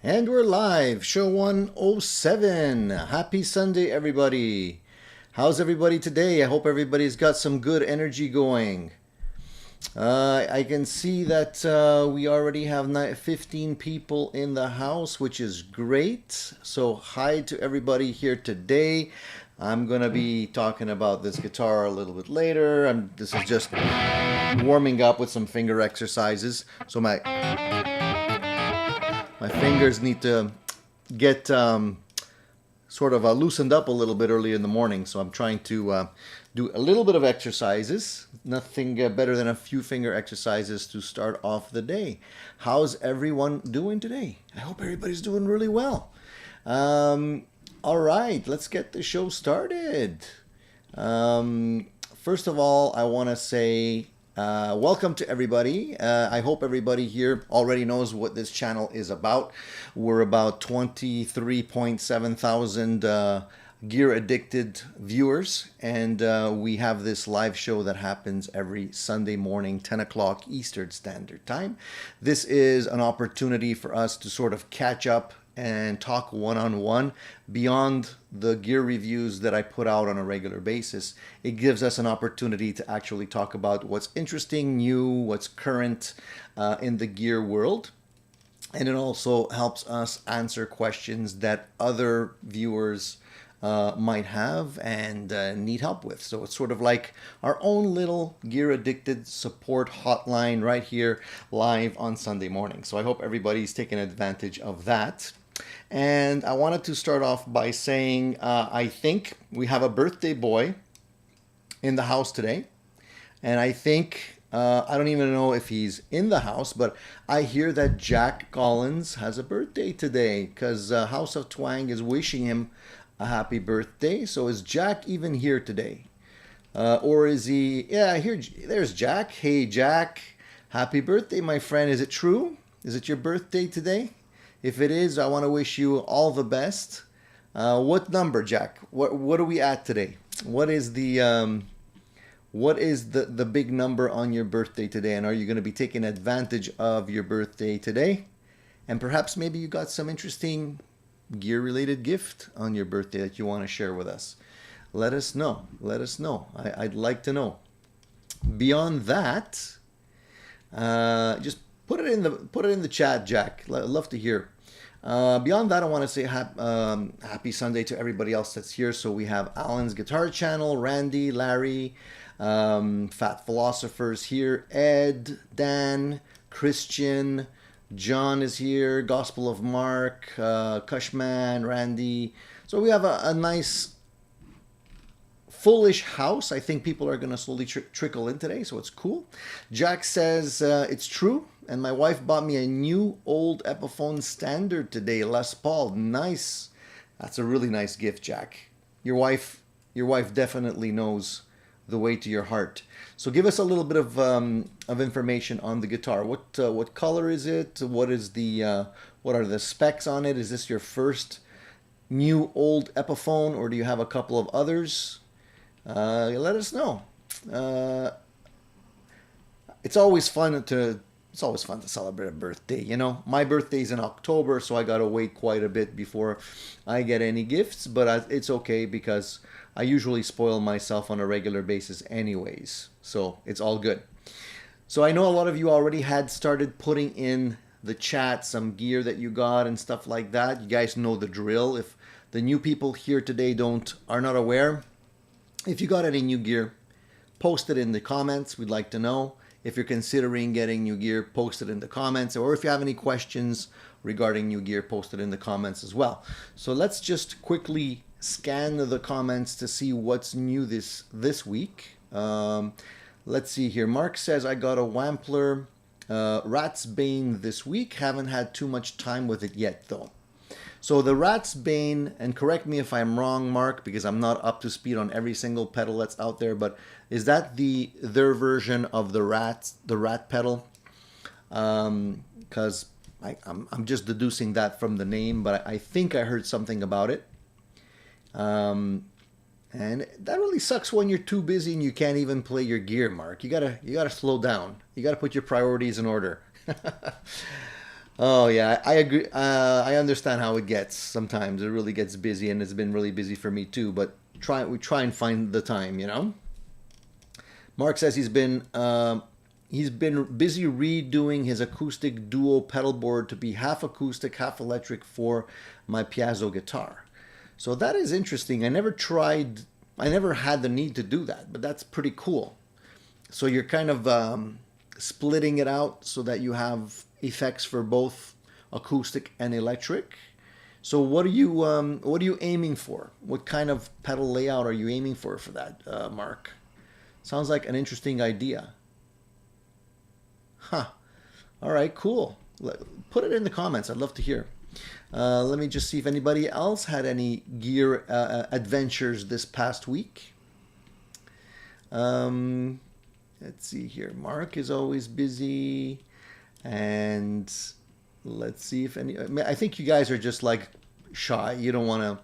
And we're live, show 107. Happy Sunday, everybody. How's everybody today? I hope everybody's got some good energy going. I can see that we already have 15 people in the house, which is great. So, hi to everybody here today. I'm going to be talking about this guitar a little bit later. This is just warming up with some finger exercises. So, my fingers need to get sort of loosened up a little bit early in the morning. So I'm trying to do a little bit of exercises. Nothing better than a few finger exercises to start off the day. How's everyone doing today? I hope everybody's doing really well. All right, let's get the show started. First of all, I want to say welcome to everybody. I hope everybody here already knows what this channel is about. We're about 23.7 thousand gear addicted viewers, and we have this live show that happens every Sunday morning, 10 o'clock Eastern Standard Time. This is an opportunity for us to sort of catch up and talk one-on-one beyond the gear reviews that I put out on a regular basis. It gives us an opportunity to actually talk about what's interesting, new, what's current in the gear world. And it also helps us answer questions that other viewers might have and need help with. So it's sort of like our own little gear addicted support hotline right here live on Sunday morning. So I hope everybody's taking advantage of that. And I wanted to start off by saying I think we have a birthday boy in the house today. And I think, I don't even know if he's in the house, but I hear that Jack Collins has a birthday today because House of Twang is wishing him a happy birthday. So is Jack even here today? Or is he, yeah, here, there's Jack. Hey, Jack, happy birthday, my friend. Is it true? Is it your birthday today? If it is, I want to wish you all the best. What number, Jack? What are we at today? What is the big number on your birthday today? And are you going to be taking advantage of your birthday today? And perhaps maybe you got some interesting gear-related gift on your birthday that you want to share with us. Let us know. Let us know. I'd like to know. Beyond that, just put it in the chat, Jack. I'd love to hear. Beyond that, I want to say happy Sunday to everybody else that's here. So we have Alan's Guitar Channel, Randy, Larry, Fat Philosophers here, Ed, Dan, Christian, John is here, Gospel of Mark, Cushman, Randy. So we have a nice fullish house. I think people are going to slowly trickle in today, so it's cool. Jack says it's true, and my wife bought me a new old Epiphone standard today, Les Paul. Nice. That's a really nice gift, Jack. Your wife definitely knows the way to your heart. So give us a little bit of information on the guitar. What color is it? What are the specs on it? Is this your first new old Epiphone, or do you have a couple of others? Let us know. It's always fun to celebrate a birthday. You know, my birthday's in October, so I gotta wait quite a bit before I get any gifts. But it's okay because I usually spoil myself on a regular basis, anyways. So it's all good. So I know a lot of you already had started putting in the chat some gear that you got and stuff like that. You guys know the drill. If the new people here today are not aware, if you got any new gear, post it in the comments. We'd like to know. If you're considering getting new gear, post it in the comments. Or if you have any questions regarding new gear, post it in the comments as well. So let's just quickly scan the comments to see what's new this week. Let's see here. Mark says, I got a Wampler Rat's Bane this week. Haven't had too much time with it yet, though. So the Rat's Bane, and correct me if I'm wrong, Mark, because I'm not up to speed on every single pedal that's out there, but is that their version of the rat pedal? Because I'm just deducing that from the name, but I think I heard something about it. And that really sucks when you're too busy and you can't even play your gear, Mark. You gotta slow down. You gotta put your priorities in order. Oh yeah, I agree. I understand how it gets. Sometimes it really gets busy, and it's been really busy for me too. But we try and find the time, you know. Mark says he's been busy redoing his acoustic duo pedal board to be half acoustic, half electric for my piezo guitar. So that is interesting. I never had the need to do that, but that's pretty cool. So you're kind of splitting it out so that you have effects for both acoustic and electric. So what are you aiming for? What kind of pedal layout are you aiming for that, Mark? Sounds like an interesting idea. Huh. All right, cool. Put it in the comments. I'd love to hear. Let me just see if anybody else had any gear adventures this past week. Let's see here. Mark is always busy. And let's see if any. I think you guys are just like shy. You don't want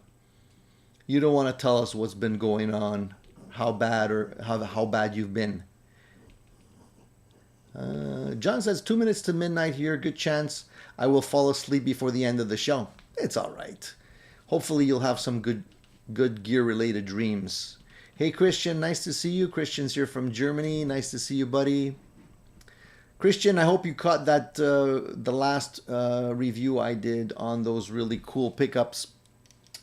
to tell us what's been going on, how bad or how bad you've been. John says 2 minutes to midnight here. Good chance I will fall asleep before the end of the show. It's all right. Hopefully you'll have some good gear related dreams. Hey Christian, nice to see you. Christian's here from Germany. Nice to see you, buddy. Christian, I hope you caught that the last review I did on those really cool pickups.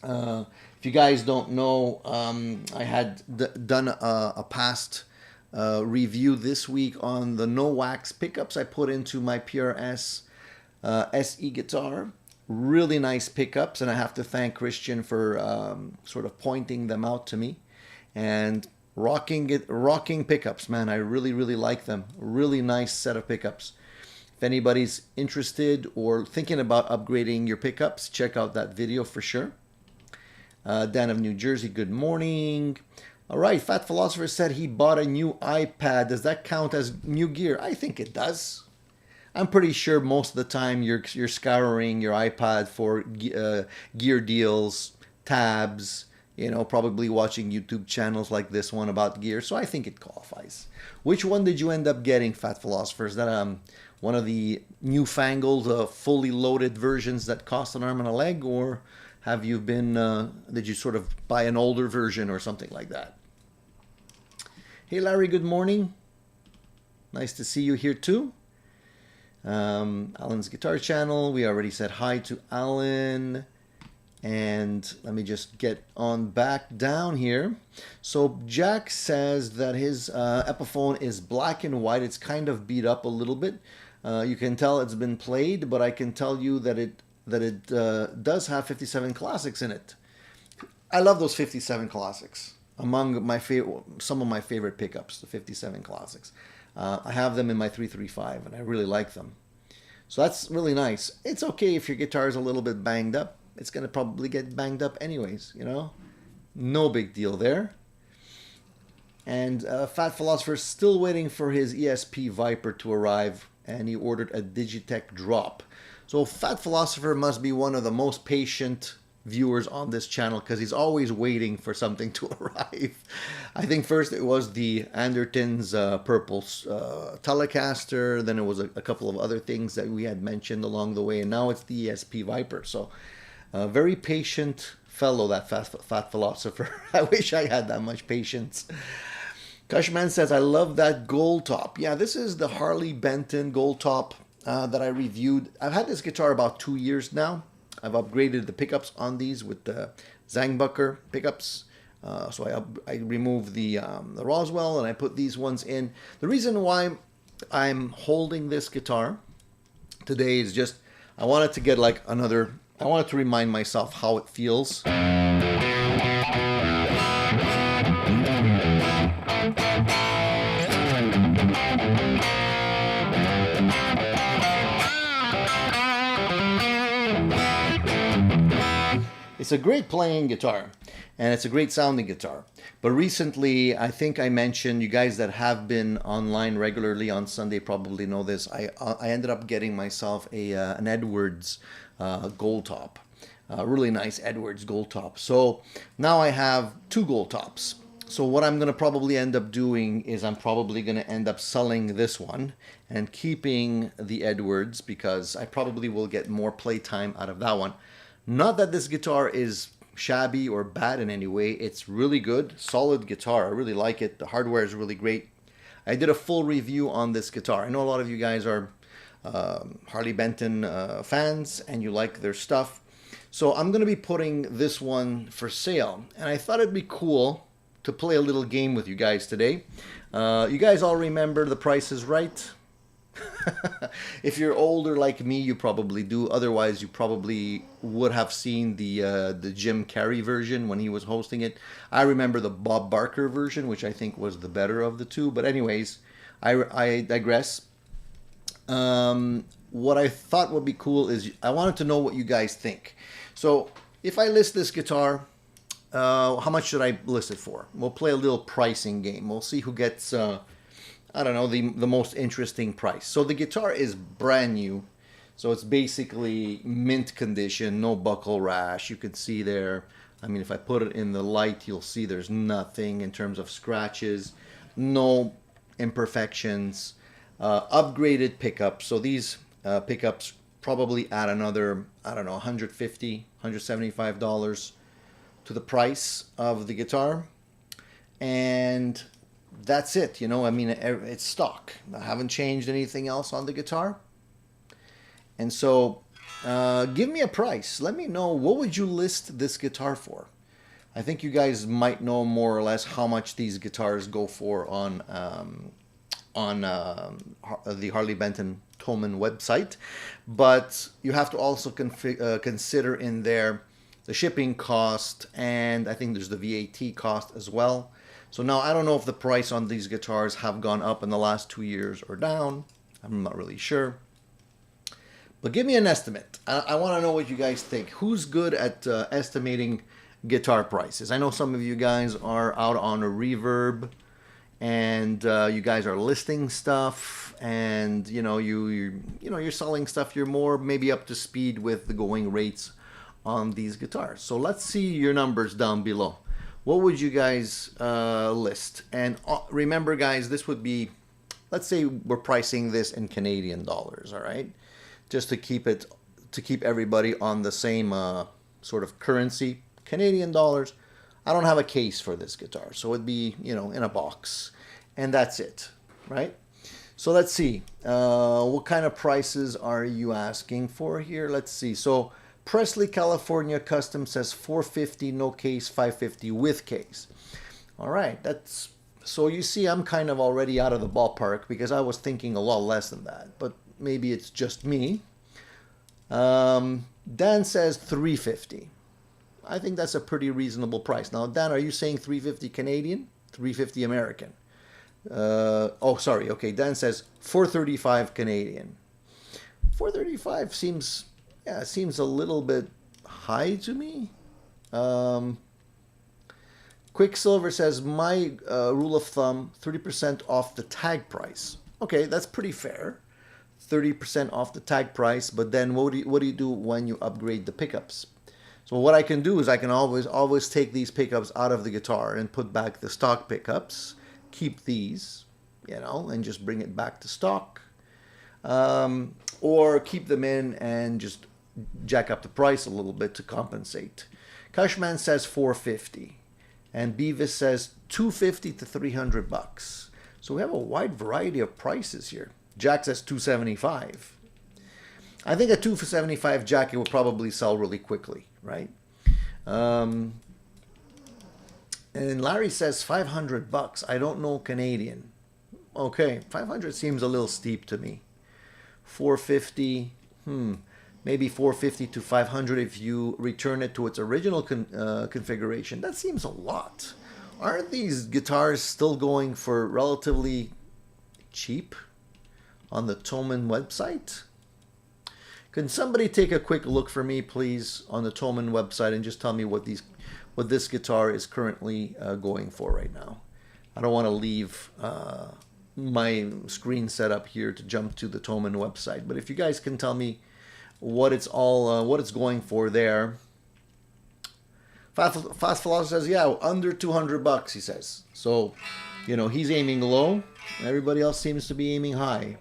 If you guys don't know, I had done a past review this week on the no wax pickups I put into my PRS SE guitar. Really nice pickups, and I have to thank Christian for sort of pointing them out to me. And rocking pickups, man. I really like them. Really nice set of pickups. If anybody's interested or thinking about upgrading your pickups, check out that video for sure. Dan of New Jersey, good morning. All right, Fat Philosopher said he bought a new iPad. Does that count as new gear? I think it does. I'm pretty sure most of the time you're scouring your iPad for gear deals, tabs, you know, probably watching YouTube channels like this one about gear. So I think it qualifies. Which one did you end up getting, Fat Philosopher? Is that one of the newfangled, fully loaded versions that cost an arm and a leg, or have you been? Did you sort of buy an older version or something like that? Hey Larry, good morning. Nice to see you here too. Alan's Guitar Channel. We already said hi to Alan. And let me just get on back down here. So Jack says that his Epiphone is black and white. It's kind of beat up a little bit. You can tell it's been played, but I can tell you that it does have 57 classics in it. I love those 57 classics. Among my some of my favorite pickups, the 57 classics. I have them in my 335, and I really like them. So that's really nice. It's okay if your guitar is a little bit banged up. It's going to probably get banged up anyways, you know? No big deal there. And Fat Philosopher's still waiting for his ESP Viper to arrive, and he ordered a Digitech Drop. So Fat Philosopher must be one of the most patient viewers on this channel, because he's always waiting for something to arrive. I think first it was the Anderton's purple Telecaster, then it was a couple of other things that we had mentioned along the way, and now it's the ESP Viper. So very patient fellow, that fat Philosopher. I wish I had that much patience. Cushman says, I love that gold top. Yeah, this is the Harley Benton gold top that I reviewed. I've had this guitar about 2 years now. I've upgraded the pickups on these with the Zangbucker pickups. So I removed the Roswell and I put these ones in. The reason why I'm holding this guitar today is just I wanted to get like another. I wanted to remind myself how it feels. It's a great playing guitar, and it's a great sounding guitar. But recently, I think I mentioned, you guys that have been online regularly on Sunday probably know this, I ended up getting myself an Edwards gold top. Really nice Edwards gold top. So now I have two gold tops. So what I'm going to probably end up doing is I'm probably going to end up selling this one and keeping the Edwards, because I probably will get more playtime out of that one. Not that this guitar is shabby or bad in any way. It's really good, solid guitar. I really like it. The hardware is really great. I did a full review on this guitar. I know a lot of you guys are Harley Benton fans and you like their stuff. So I'm going to be putting this one for sale. And I thought it'd be cool to play a little game with you guys today. You guys all remember The Price is Right? If you're older like me, you probably do. Otherwise, you probably would have seen the Jim Carrey version when he was hosting it. I remember the Bob Barker version, which I think was the better of the two. But anyways, I digress. What I thought would be cool is I wanted to know what you guys think. So if I list this guitar, how much should I list it for? We'll play a little pricing game. We'll see who gets, I don't know, the most interesting price. So the guitar is brand new. So it's basically mint condition, no buckle rash. You can see there, I mean, if I put it in the light, you'll see there's nothing in terms of scratches, no imperfections, upgraded pickups. So these pickups probably add another, I don't know, $150, $175 to the price of the guitar. And that's it, you know, I mean, it's stock. I haven't changed anything else on the guitar. And so give me a price. Let me know, what would you list this guitar for? I think you guys might know more or less how much these guitars go for on the Harley Benton Thomann website. But you have to also consider in there the shipping cost, and I think there's the VAT cost as well. So now I don't know if the price on these guitars have gone up in the last 2 years or down. I'm not really sure. But give me an estimate. I want to know what you guys think. Who's good at estimating guitar prices? I know some of you guys are out on a Reverb, and you guys are listing stuff, and you know you're selling stuff. You're more maybe up to speed with the going rates on these guitars. So let's see your numbers down below. What would you guys list? And remember, guys, this would be, let's say we're pricing this in Canadian dollars, all right? Just to keep everybody on the same sort of currency, Canadian dollars. I don't have a case for this guitar, so it'd be, you know, in a box, and that's it, right? So let's see, what kind of prices are you asking for here? Let's see. So Presley, California custom says $450 no case, $550 with case. All right, that's, so you see I'm kind of already out of the ballpark because I was thinking a lot less than that, but maybe it's just me. Dan says $350. I think that's a pretty reasonable price. Now, Dan, are you saying $350 Canadian? $350 American? Oh, sorry. Okay, Dan says $435 Canadian. $435 seems, yeah, it seems a little bit high to me. Quicksilver says, my rule of thumb, 30% off the tag price. Okay, that's pretty fair. 30% off the tag price, but then what do you do when you upgrade the pickups? So what I can do is I can always take these pickups out of the guitar and put back the stock pickups, keep these, you know, and just bring it back to stock. Or keep them in and just jack up the price a little bit to compensate. Cushman says $450, and Beavis says $250 to $300. So we have a wide variety of prices here. Jack says $275. I think a $275 jacket will probably sell really quickly, right? And Larry says $500. I don't know Canadian. Okay, 500 seems a little steep to me. 450, maybe 450 to 500 if you return it to its original configuration. That seems a lot. Aren't these guitars still going for relatively cheap on the Thomann website? Can somebody take a quick look for me, please, on the Thomann website and just tell me what this guitar is currently going for right now? I don't want to leave my screen set up here to jump to the Thomann website, but if you guys can tell me what it's going for there, Fast Philosopher says, yeah, under 200 bucks, he says. So, you know, he's aiming low. Everybody else seems to be aiming high.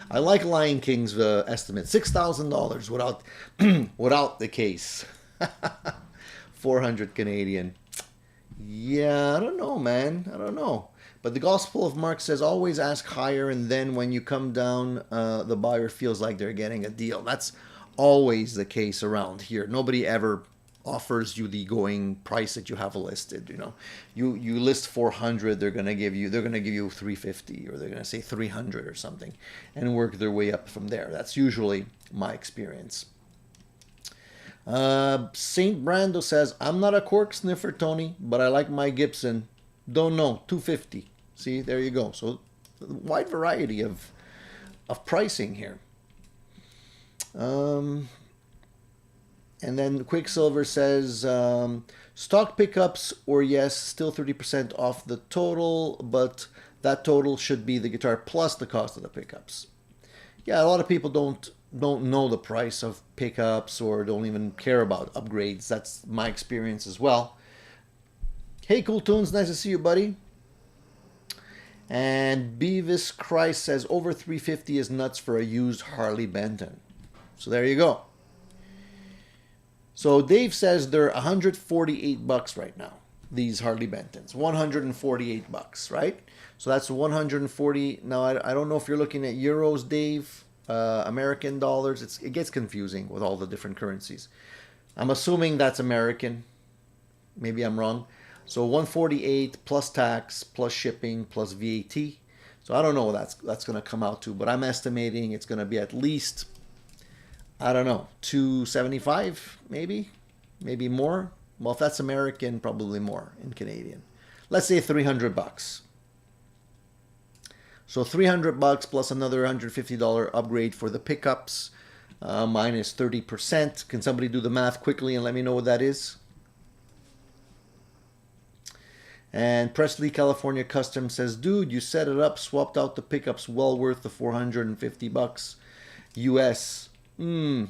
I like Lion King's estimate. $6,000 without without the case. 400 Canadian. Yeah, I don't know, man. I don't know. But the Gospel of Mark says always ask higher, and then when you come down, the buyer feels like they're getting a deal. That's always the case around here. Nobody ever offers you the going price that you have listed. You know, you list 400, they're gonna give you 350, or they're gonna say 300 or something, and work their way up from there. That's usually my experience. Saint Brando says, I'm not a cork sniffer, Tony, but I like my Gibson. Don't know, 250. See, there you go. So wide variety of pricing here. And then Quicksilver says, stock pickups, or yes, still 30% off the total, but that total should be the guitar plus the cost of the pickups. Yeah, a lot of people don't know the price of pickups, or don't even care about upgrades. That's my experience as well. Hey, Cool Tunes, nice to see you, buddy. And Beavis Christ says over 350 is nuts for a used Harley Benton. So there you go. So Dave says they're 148 bucks right now, these Harley Bentons. 148 bucks, right? So that's 140. Now, I don't know if you're looking at euros, Dave, American dollars. It gets confusing with all the different currencies. I'm assuming that's American. Maybe I'm wrong. So 148 plus tax, plus shipping, plus VAT. So I don't know what that's going to come out to, but I'm estimating it's going to be at least, I don't know, 275, maybe more. Well, if that's American, probably more in Canadian. Let's say 300 bucks. So 300 bucks plus another $150 upgrade for the pickups, minus 30%. Can somebody do the math quickly and let me know what that is? And Presley, California Custom says, dude, you set it up, swapped out the pickups, well worth the 450 bucks US. I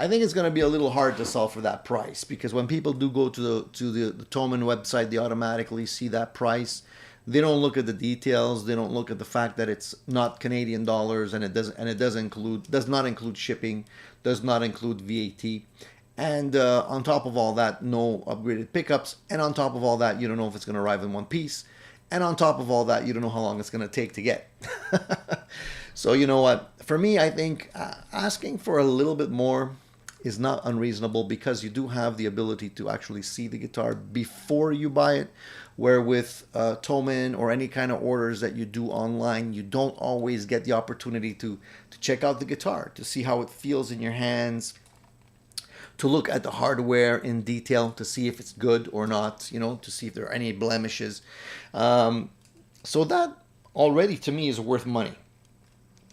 think it's going to be a little hard to sell for that price, because when people do go to the Thomann website, they automatically see that price. They don't look at the details. They don't look at the fact that it's not Canadian dollars, and it does not include shipping, does not include VAT. And on top of all that, no upgraded pickups. And on top of all that, you don't know if it's going to arrive in one piece. And on top of all that, you don't know how long it's going to take to get. So you know what? For me, I think asking for a little bit more is not unreasonable, because you do have the ability to actually see the guitar before you buy it. Where with Thomann or any kind of orders that you do online, you don't always get the opportunity to check out the guitar, to see how it feels in your hands, to look at the hardware in detail, to see if it's good or not, you know, to see if there are any blemishes. So that already to me is worth money,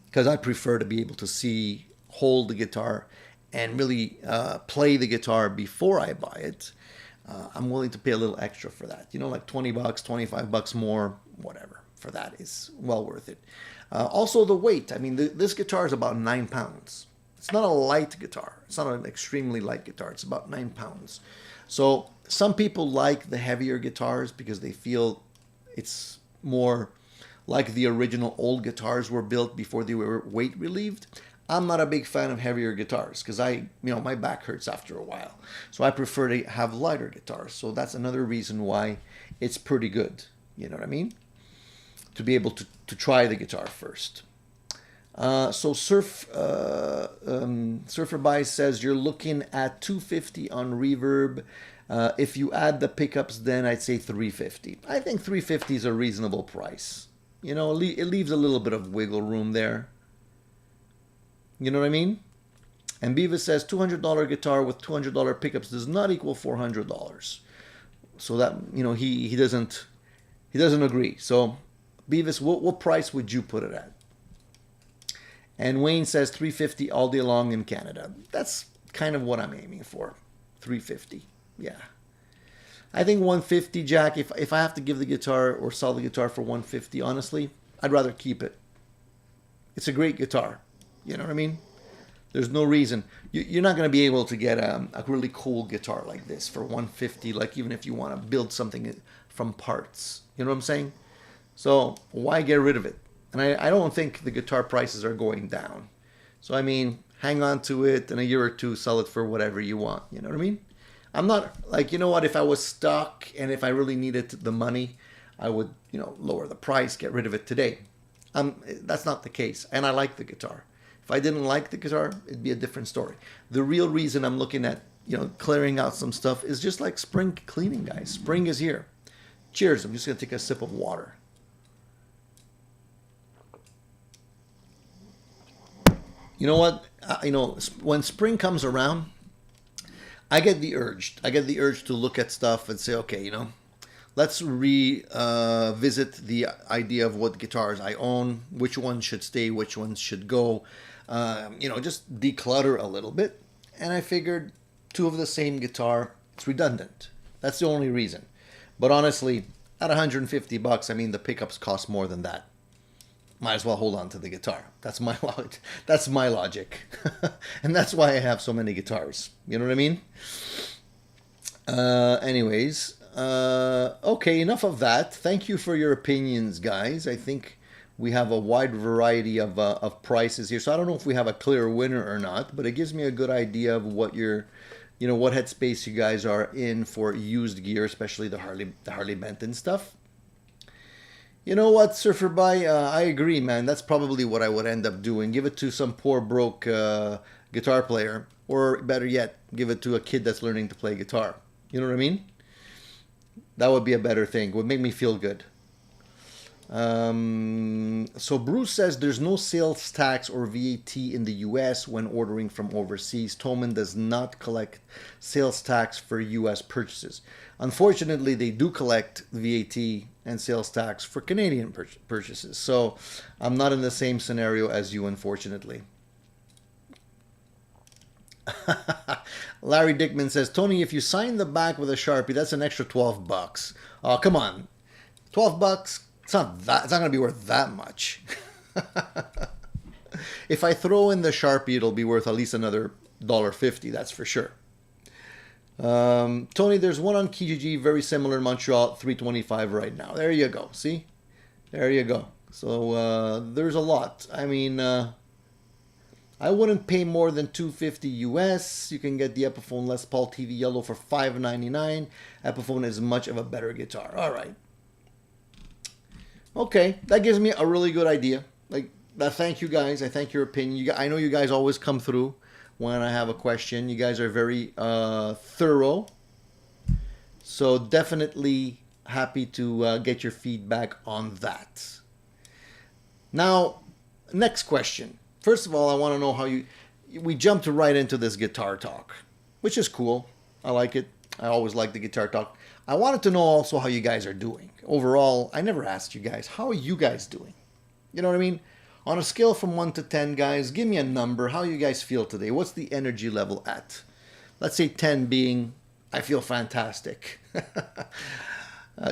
because I prefer to be able to hold the guitar and really play the guitar before I buy it. I'm willing to pay a little extra for that, you know, like 20 bucks, 25 bucks more, whatever, for that is well worth it. Also the weight. I mean, this guitar is about 9 pounds. It's not a light guitar. It's not an extremely light guitar. It's about 9 pounds. So some people like the heavier guitars because they feel it's more like the original old guitars were built before they were weight relieved. I'm not a big fan of heavier guitars because my back hurts after a while. So I prefer to have lighter guitars. So that's another reason why it's pretty good. You know what I mean? To be able to try the guitar first. So Surfer By says you're looking at 250 on Reverb. If you add the pickups, then I'd say 350. I think 350 is a reasonable price. You know, it leaves a little bit of wiggle room there. You know what I mean? And Beavis says $200 guitar with $200 pickups does not equal $400. So that, you know, he doesn't agree. So Beavis, what price would you put it at? And Wayne says $350 all day long in Canada. That's kind of what I'm aiming for. $350. Yeah. I think $150, Jack, if I have to give the guitar or sell the guitar for $150, honestly, I'd rather keep it. It's a great guitar. You know what I mean? There's no reason. You're not going to be able to get a really cool guitar like this for 150, like even if you want to build something from parts. You know what I'm saying? So why get rid of it? And I don't think the guitar prices are going down. So I mean, hang on to it in a year or two, sell it for whatever you want. You know what I mean? I'm not like, you know what, if I was stuck and if I really needed the money, I would, you know, lower the price, get rid of it today. That's not the case. And I like the guitar. If I didn't like the guitar, it'd be a different story. The real reason I'm looking at, you know, clearing out some stuff is just like spring cleaning, guys. Spring is here. Cheers. I'm just going to take a sip of water. You know what? When spring comes around, I get the urge. I get the urge to look at stuff and say, okay, you know, let's revisit the idea of what guitars I own, which ones should stay, which ones should go. You know, just declutter a little bit. And I figured two of the same guitar, it's redundant. That's the only reason. But honestly, at $150, I mean, the pickups cost more than that. Might as well hold on to the guitar. That's my logic. That's my logic. And that's why I have so many guitars. You know what I mean? Anyways, okay, enough of that. Thank you for your opinions, guys. I think we have a wide variety of prices here. So I don't know if we have a clear winner or not, but it gives me a good idea of what your, you know, what headspace you guys are in for used gear, especially the Harley Benton stuff. You know what, Surfer By? I agree, man. That's probably what I would end up doing. Give it to some poor, broke guitar player. Or better yet, give it to a kid that's learning to play guitar. You know what I mean? That would be a better thing. It would make me feel good. So Bruce says there's no sales tax or VAT in the US when ordering from overseas. Thomann does not collect sales tax for US purchases. Unfortunately, they do collect VAT and sales tax for Canadian purchases. So I'm not in the same scenario as you, unfortunately. Larry Dickman says, Tony, if you sign the back with a Sharpie, that's an extra $12. Oh, come on. $12? It's not going to be worth that much. If I throw in the Sharpie, it'll be worth at least another $1.50, that's for sure. Tony, there's one on Kijiji, very similar in Montreal, $325 right now. There you go. See? There you go. So there's a lot. I mean, I wouldn't pay more than $250 US. You can get the Epiphone Les Paul TV Yellow for $599. Epiphone is much of a better guitar. All right. Okay, that gives me a really good idea. Like, thank you guys. I thank your opinion. I know you guys always come through when I have a question. You guys are very thorough. So definitely happy to get your feedback on that. Now, next question. First of all, I want to know how we jumped right into this guitar talk, which is cool. I like it. I always like the guitar talk. I wanted to know also how you guys are doing. Overall, I never asked you guys, how are you guys doing? You know what I mean? On a scale from 1 to 10, guys, give me a number. How you guys feel today? What's the energy level at? Let's say 10 being, I feel fantastic.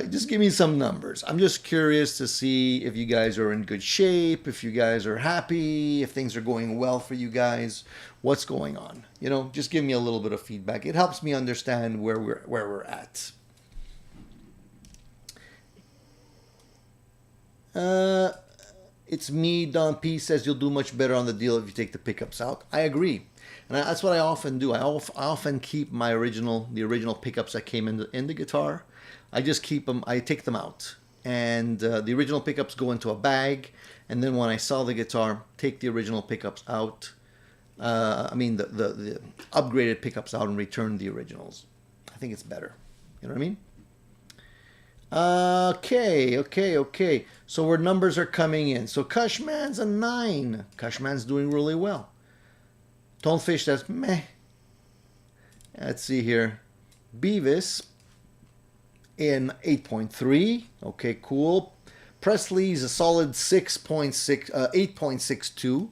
Just give me some numbers. I'm just curious to see if you guys are in good shape, if you guys are happy, if things are going well for you guys, what's going on. You know, just give me a little bit of feedback. It helps me understand where we're at. It's me, Don P says you'll do much better on the deal if you take the pickups out. I agree. And that's what I often do. I often keep the original pickups that came in the guitar. I just keep them, I take them out. And the original pickups go into a bag. And then when I sell the guitar, take the original pickups out. The upgraded pickups out and return the originals. I think it's better. You know what I mean? Okay. So where numbers are coming in. So Cushman's a 9. Cushman's doing really well. Tonefish says, meh. Let's see here. Beavis in 8.3. Okay, cool. Presley's a solid 8.62.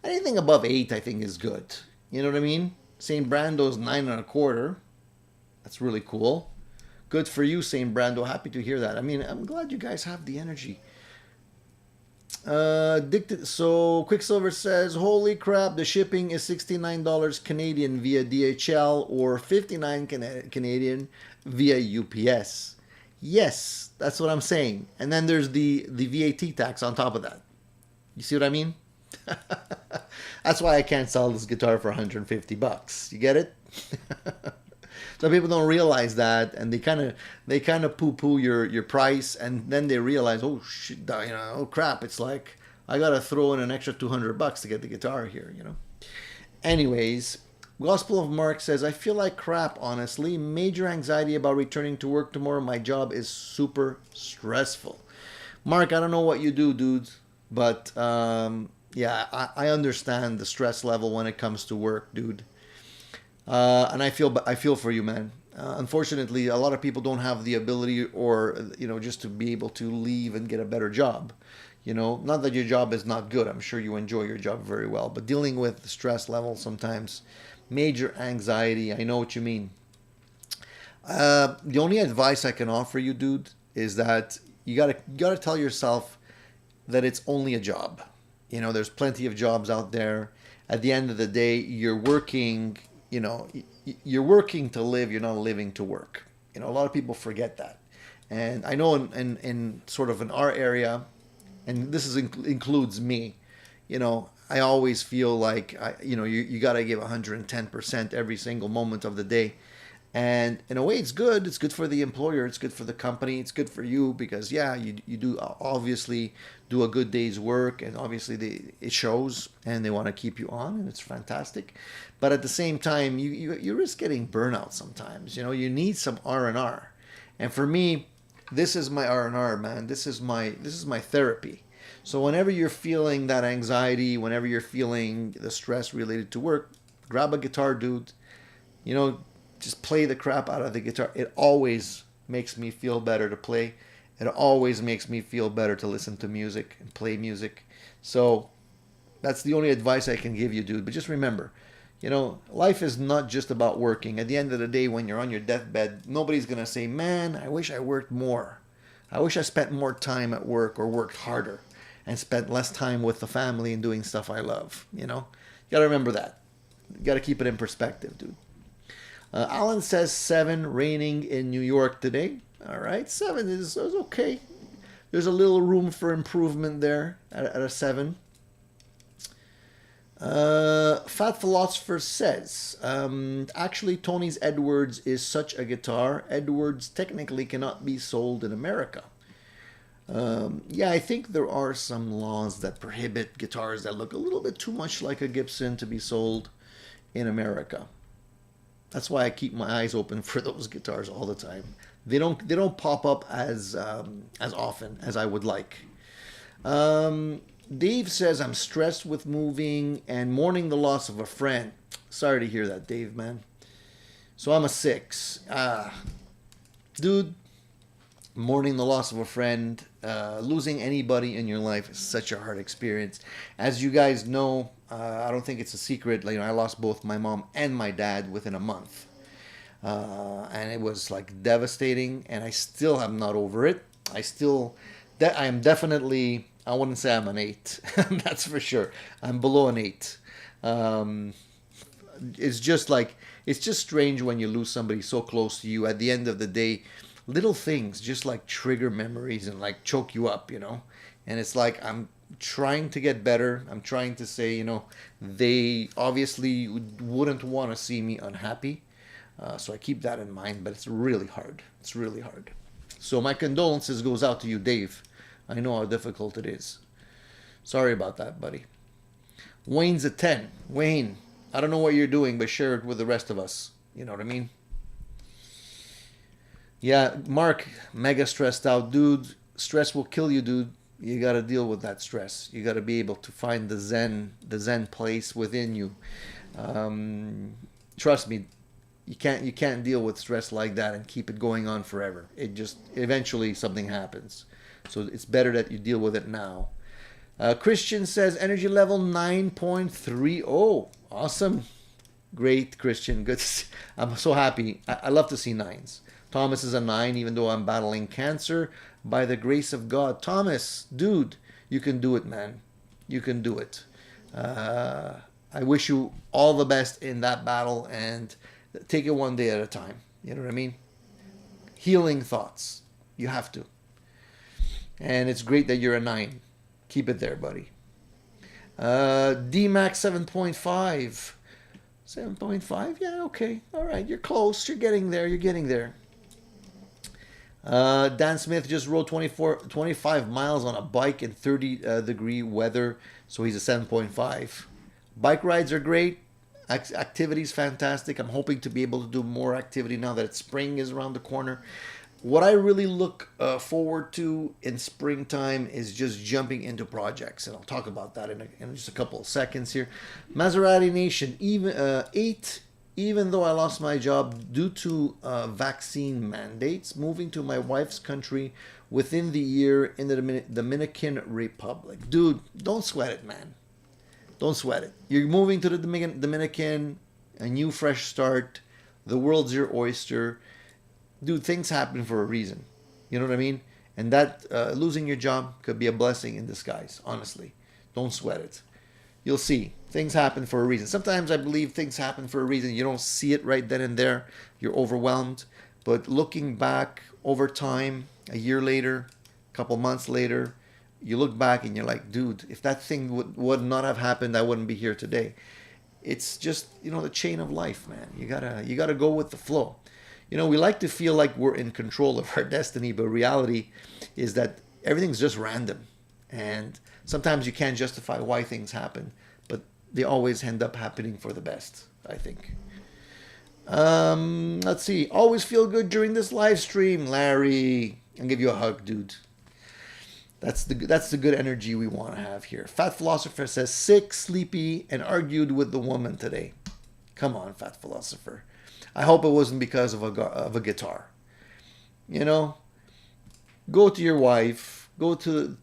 Anything above 8, I think, is good. You know what I mean? St. Brando's 9.25. That's really cool. Good for you, St. Brando. Happy to hear that. I mean, I'm glad you guys have the energy. So Quicksilver says, holy crap, the shipping is $69 Canadian via DHL or 59 Canadian via UPS. Yes, that's what I'm saying. And then there's the VAT tax on top of that. You see what I mean? That's why I can't sell this guitar for $150. You get it? Some people don't realize that, and they kind of poo-poo your price, and then they realize, oh shit, oh crap, it's like I gotta throw in an extra $200 to get the guitar here, Anyways, Gospel of Mark says, I feel like crap, honestly. Major anxiety about returning to work tomorrow. My job is super stressful. Mark, I don't know what you do, dude, but yeah, I understand the stress level when it comes to work, dude. And I feel for you, man. Unfortunately, a lot of people don't have the ability or, just to be able to leave and get a better job. Not that your job is not good. I'm sure you enjoy your job very well. But dealing with the stress level sometimes, major anxiety, I know what you mean. The only advice I can offer you, dude, is that you gotta tell yourself that it's only a job. There's plenty of jobs out there. At the end of the day, you're working... you're working to live, you're not living to work. A lot of people forget that. And I know in sort of in our area, and this includes me, I always feel like, you got to give 110% every single moment of the day. And in a way, it's good. It's good for the employer. It's good for the company. It's good for you because, yeah, you do obviously do a good day's work, and obviously it shows, and they want to keep you on, and it's fantastic. But at the same time, you risk getting burnout sometimes. You need some R&R. And for me, this is my R&R, man. This is my therapy. So whenever you're feeling that anxiety, whenever you're feeling the stress related to work, grab a guitar, dude. Just play the crap out of the guitar. It always makes me feel better to play. It always makes me feel better to listen to music and play music. So that's the only advice I can give you, dude. But just remember, life is not just about working. At the end of the day, when you're on your deathbed, nobody's going to say, man, I wish I worked more. I wish I spent more time at work or worked harder and spent less time with the family and doing stuff I love. You got to remember that. You got to keep it in perspective, dude. Alan says 7, raining in New York today. All right, 7 is okay. There's a little room for improvement there at a 7. Fat Philosopher says, actually, Tony's Edwards is such a guitar. Edwards technically cannot be sold in America. Yeah, I think there are some laws that prohibit guitars that look a little bit too much like a Gibson to be sold in America. That's why I keep my eyes open for those guitars all the time. They don't pop up as often as I would like. Dave says, I'm stressed with moving and mourning the loss of a friend. Sorry to hear that, Dave, man. So I'm a 6. Dude, mourning the loss of a friend, losing anybody in your life is such a hard experience. As you guys know, I don't think it's a secret. I lost both my mom and my dad within a month. And it was like devastating, and I still am not over it. I am definitely, I wouldn't say I'm an 8. That's for sure. I'm below an 8. It's just strange when you lose somebody so close to you. At the end of the day, little things just like trigger memories and like choke you up, and it's like, I'm trying to get better. I'm trying to say, they obviously wouldn't want to see me unhappy. So I keep that in mind, but it's really hard. It's really hard. So my condolences goes out to you, Dave. I know how difficult it is. Sorry about that, buddy. Wayne's a 10. Wayne, I don't know what you're doing, but share it with the rest of us. You know what I mean? Yeah, Mark, mega stressed out. Dude, stress will kill you, dude. You got to deal with that stress. You got to be able to find the zen place within you. Trust me, you can't deal with stress like that and keep it going on forever. It just, eventually something happens. So it's better that you deal with it now. Christian says energy level 9.30. Awesome. Great, Christian. Good. I'm so happy. I love to see 9s. Thomas is a 9, even though I'm battling cancer. By the grace of God. Thomas, dude, You can do it, man. You can do it. I wish you all the best in that battle, and take it one day at a time. You know what I mean? Healing thoughts. You have to. And it's great that you're a 9. Keep it there, buddy. D-Max 7.5. 7.5? Yeah, okay. All right, you're close. You're getting there. You're getting there. Dan Smith just rode 25 miles on a bike in 30-degree weather, so he's a 7.5. Bike rides are great. Activity's fantastic. I'm hoping to be able to do more activity now that spring is around the corner. What I really look forward to in springtime is just jumping into projects, and I'll talk about that in just a couple of seconds here. Maserati Nation, even though I lost my job due to vaccine mandates, moving to my wife's country within the year in the Dominican Republic. Dude, don't sweat it, man. Don't sweat it. You're moving to the Dominican, a new fresh start. The world's your oyster. Dude, things happen for a reason. You know what I mean? And that losing your job could be a blessing in disguise, honestly. Don't sweat it. You'll see. Things happen for a reason. Sometimes I believe things happen for a reason. You don't see it right then and there. You're overwhelmed. But looking back over time, a year later, a couple months later, you look back and you're like, dude, if that thing would not have happened, I wouldn't be here today. It's just, the chain of life, man. You gotta go with the flow. We like to feel like we're in control of our destiny, but reality is that everything's just random. And sometimes you can't justify why things happen, but they always end up happening for the best, I think. Let's see. Always feel good during this live stream, Larry. I'll give you a hug, dude. That's the good energy we want to have here. Fat Philosopher says, sick, sleepy, and argued with the woman today. Come on, Fat Philosopher. I hope it wasn't because of a guitar. Go to your wife. Go to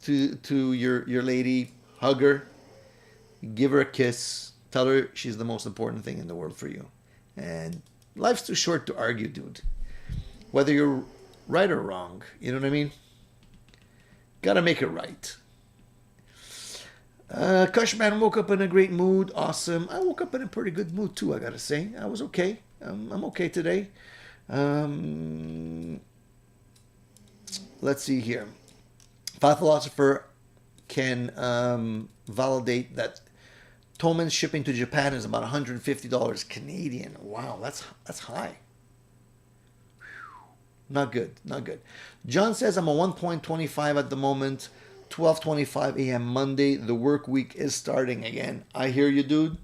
your lady. Hug her. Give her a kiss. Tell her she's the most important thing in the world for you. And life's too short to argue, dude. Whether you're right or wrong. You know what I mean? Gotta make it right. Cushman woke up in a great mood. Awesome. I woke up in a pretty good mood too, I gotta say. I was okay. I'm okay today. Let's see here. Fat Philosopher can validate that Toman's shipping to Japan is about $150 Canadian. Wow, that's high. Not good. John says, I'm a 1.25 at the moment. 12:25 a.m. Monday. The work week is starting again. I hear you, dude.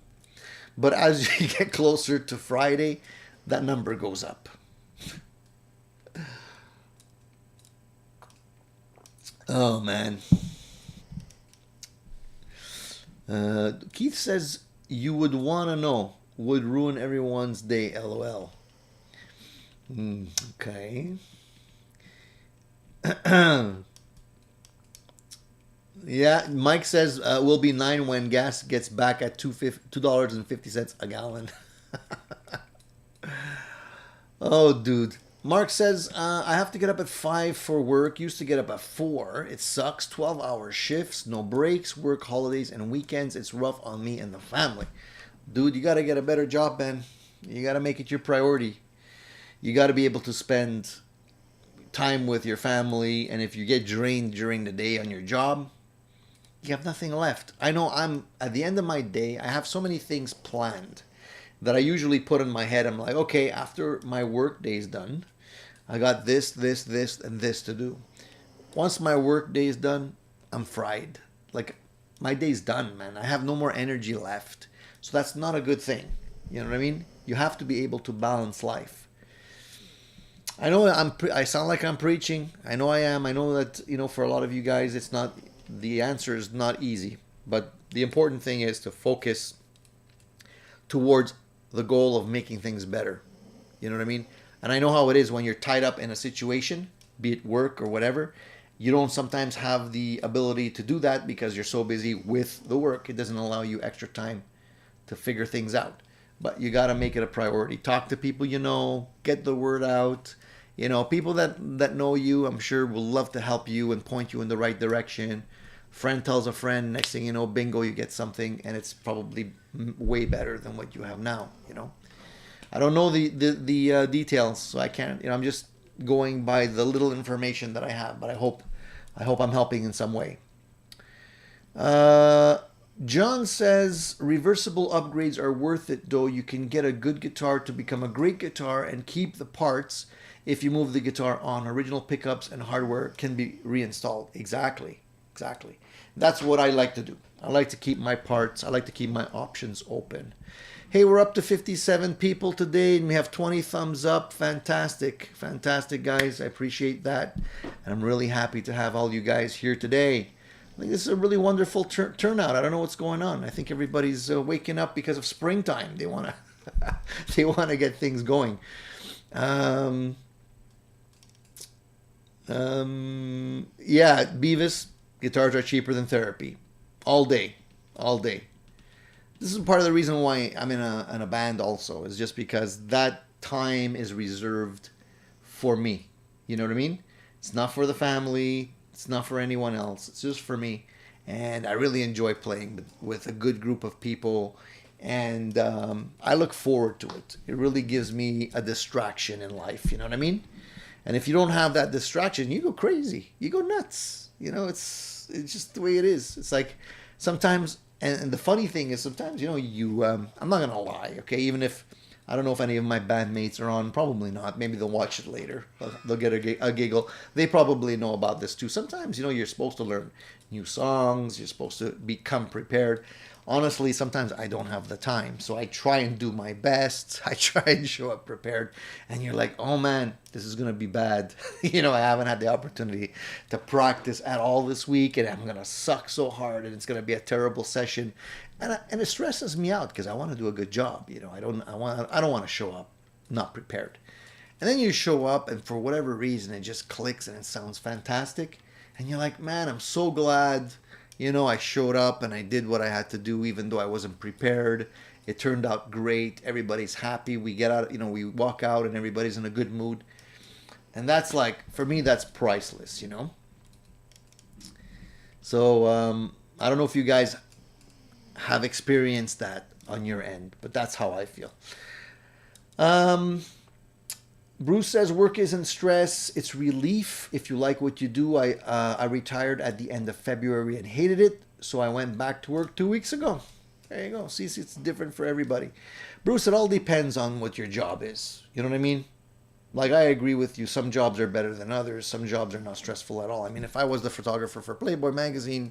But as you get closer to Friday, that number goes up. Oh, man. Keith says, you would want to know. Would ruin everyone's day, LOL. Okay. Yeah, Mike says we'll be 9 when gas gets back at $2.50 a gallon. Oh, dude. Mark says, I have to get up at 5 for work. Used to get up at 4. It sucks. 12-hour shifts, no breaks, work holidays and weekends. It's rough on me and the family. Dude, you got to get a better job, man. You got to make it your priority. You got to be able to spend time with your family. And if you get drained during the day on your job, you have nothing left. I know I'm at the end of my day, I have so many things planned that I usually put in my head. I'm like, okay, after my work day is done, I got this, and this to do. Once my work day is done, I'm fried. Like, my day's done, man. I have no more energy left. So that's not a good thing. You know what I mean? You have to be able to balance life. I know I sound like I'm preaching. I know I am. I know that, for a lot of you guys, the answer is not easy. But the important thing is to focus towards the goal of making things better. You know what I mean? And I know how it is when you're tied up in a situation, be it work or whatever. You don't sometimes have the ability to do that because you're so busy with the work. It doesn't allow you extra time to figure things out. But you got to make it a priority. Talk to people you know. Get the word out. People that know you, I'm sure, will love to help you and point you in the right direction. friend tells a friend, next thing you know, bingo, you get something, and it's probably way better than what you have now, you know. I don't know the details, so I can't, you know, I'm just going by the little information that I have, but I hope I'm helping in some way. John says reversible upgrades are worth it, though. You can get a good guitar to become a great guitar and keep the parts if you move the guitar on. Original pickups and hardware can be reinstalled. Exactly. That's what I like to do. I like to keep my parts. I like to keep my options open. Hey, we're up to 57 people today, and we have 20 thumbs up. Fantastic, guys. I appreciate that, and I'm really happy to have all you guys here today. I think this is a really wonderful turnout. I don't know what's going on. I think everybody's waking up because of springtime. They want to get things going. Yeah, Beavis, guitars are cheaper than therapy. All day. This is part of the reason why I'm in a band also, is just because that time is reserved for me. You know what I mean? It's not for the family. It's not for anyone else. It's just for me. And I really enjoy playing with a good group of people. And I look forward to it. It really gives me a distraction in life. You know what I mean? And if you don't have that distraction, you go crazy. You go nuts. You know, it's just the way it is. It's like sometimes, and the funny thing is sometimes, you know, I'm not going to lie, okay? Even if, I don't know if any of my bandmates are on, probably not. Maybe they'll watch it later. They'll get a giggle. They probably know about this too. Sometimes, you know, you're supposed to learn new songs. You're supposed to become prepared. Honestly, sometimes I don't have the time. So I try and do my best. I try and show up prepared. And you're like, oh man, this is going to be bad. You know, I haven't had the opportunity to practice at all this week. And I'm going to suck so hard. And it's going to be a terrible session. And it stresses me out because I want to do a good job. You know, I don't want to show up not prepared. And then you show up and for whatever reason, it just clicks and it sounds fantastic. And you're like, man, I'm so glad. You know, I showed up and I did what I had to do, even though I wasn't prepared. It turned out great. Everybody's happy. We get out, you know, we walk out and everybody's in a good mood. And that's like, for me, that's priceless, you know? So, I don't know if you guys have experienced that on your end, but that's how I feel. Bruce says work isn't stress, it's relief. If you like what you do, I retired at the end of February and hated it, so I went back to work 2 weeks ago. There you go. See, it's different for everybody. Bruce, it all depends on what your job is. You know what I mean? Like, I agree with you. Some jobs are better than others. Some jobs are not stressful at all. I mean, if I was the photographer for Playboy magazine,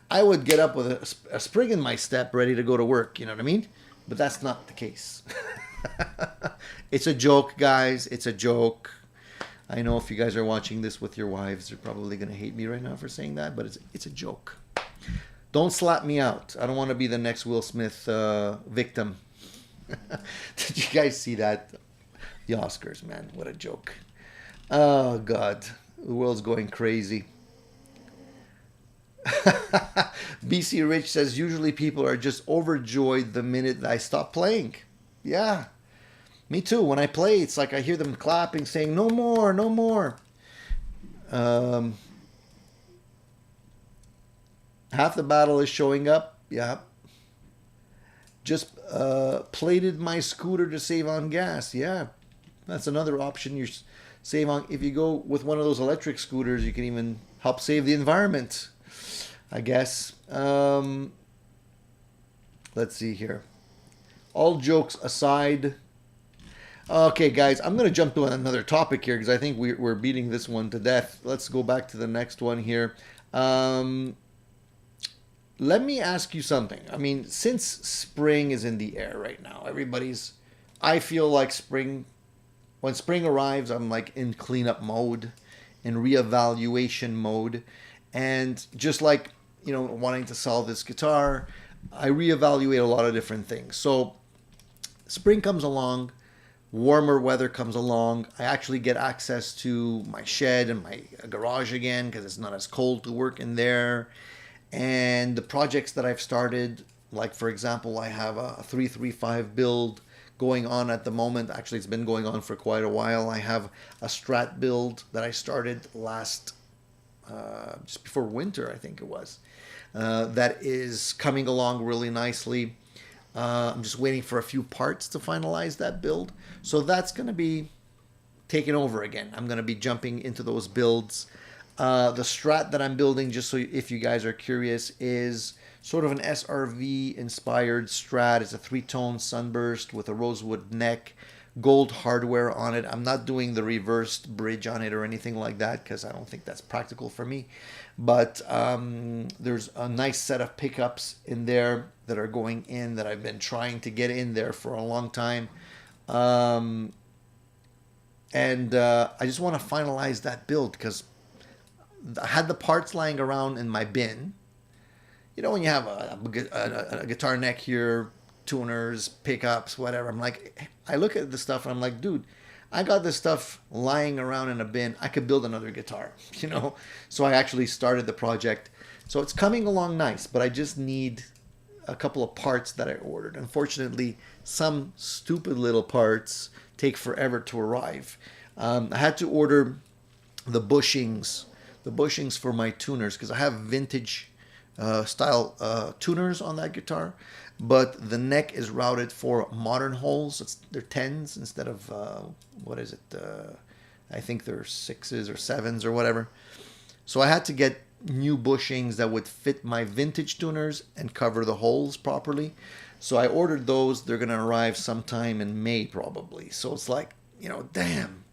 I would get up with a spring in my step ready to go to work. You know what I mean? But that's not the case. It's a joke, guys. It's a joke. I know if you guys are watching this with your wives, they're probably going to hate me right now for saying that, but it's a joke. Don't slap me out. I don't want to be the next Will Smith victim. Did you guys see that? The Oscars, man. What a joke. Oh, God. The world's going crazy. BC Rich says, usually people are just overjoyed the minute I stop playing. Yeah, me too. When I play, it's like I hear them clapping, saying, no more, no more. Half the battle is showing up. Yeah. Just plated my scooter to save on gas. Yeah, that's another option. You save on. If you go with one of those electric scooters, you can even help save the environment, I guess. Let's see here. All jokes aside. Okay, guys, I'm going to jump to another topic here because I think we're beating this one to death. Let's go back to the next one here. Let me ask you something. I mean, since spring is in the air right now, I feel like when spring arrives, I'm like in cleanup mode, in reevaluation mode. And just like, you know, wanting to sell this guitar, I reevaluate a lot of different things. So spring comes along, warmer weather comes along. I actually get access to my shed and my garage again because it's not as cold to work in there. And the projects that I've started, like for example, I have a 335 build going on at the moment. Actually, it's been going on for quite a while. I have a Strat build that I started last just before winter, I think it was. That is coming along really nicely. I'm just waiting for a few parts to finalize that build. So that's going to be taken over again. I'm going to be jumping into those builds. The Strat that I'm building, just so if you guys are curious, is sort of an SRV inspired Strat. It's a 3-tone sunburst with a rosewood neck, gold hardware on it. I'm not doing the reversed bridge on it or anything like that because I don't think that's practical for me. But there's a nice set of pickups in there that are going in that I've been trying to get in there for a long time. And I just want to finalize that build because I had the parts lying around in my bin. You know, when you have a guitar neck here, tuners, pickups, whatever. I'm like, I look at the stuff and I'm like, dude, I got this stuff lying around in a bin. I could build another guitar, you know? So I actually started the project. So it's coming along nice, but I just need a couple of parts that I ordered. Unfortunately, some stupid little parts take forever to arrive. I had to order the bushings for my tuners because I have vintage style tuners on that guitar, but the neck is routed for modern holes. They're 10s instead of I think they're 6s or 7s or whatever. So I had to get new bushings that would fit my vintage tuners and cover the holes properly. So I ordered those. They're gonna arrive sometime in May probably. So it's like, you know, damn.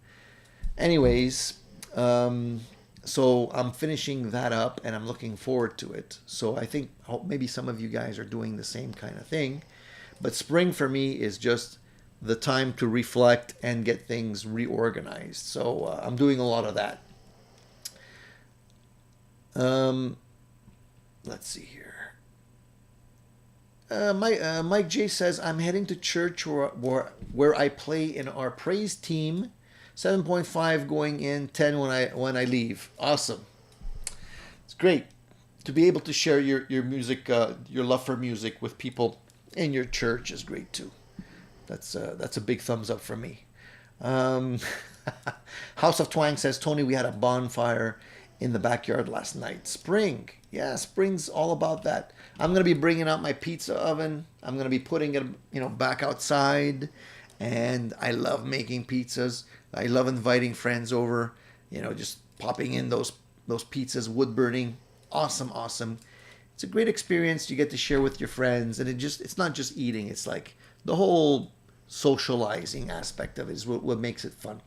Anyways, so I'm finishing that up and I'm looking forward to it. So I think maybe some of you guys are doing the same kind of thing. But spring for me is just the time to reflect and get things reorganized. So I'm doing a lot of that. Let's see here. Mike J says, I'm heading to church where I play in our praise team. 7.5 going in, 10 when I leave. Awesome. It's great to be able to share your music, your love for music with people in your church is great too. That's a big thumbs up from me. House of Twang says, Tony, we had a bonfire in the backyard last night. Spring. Yeah, spring's all about that. I'm going to be bringing out my pizza oven. I'm going to be putting it, back outside. And I love making pizzas. I love inviting friends over, just popping in those pizzas, wood burning. Awesome. It's a great experience you get to share with your friends. And it's not just eating. It's like the whole socializing aspect of it is what makes it fun.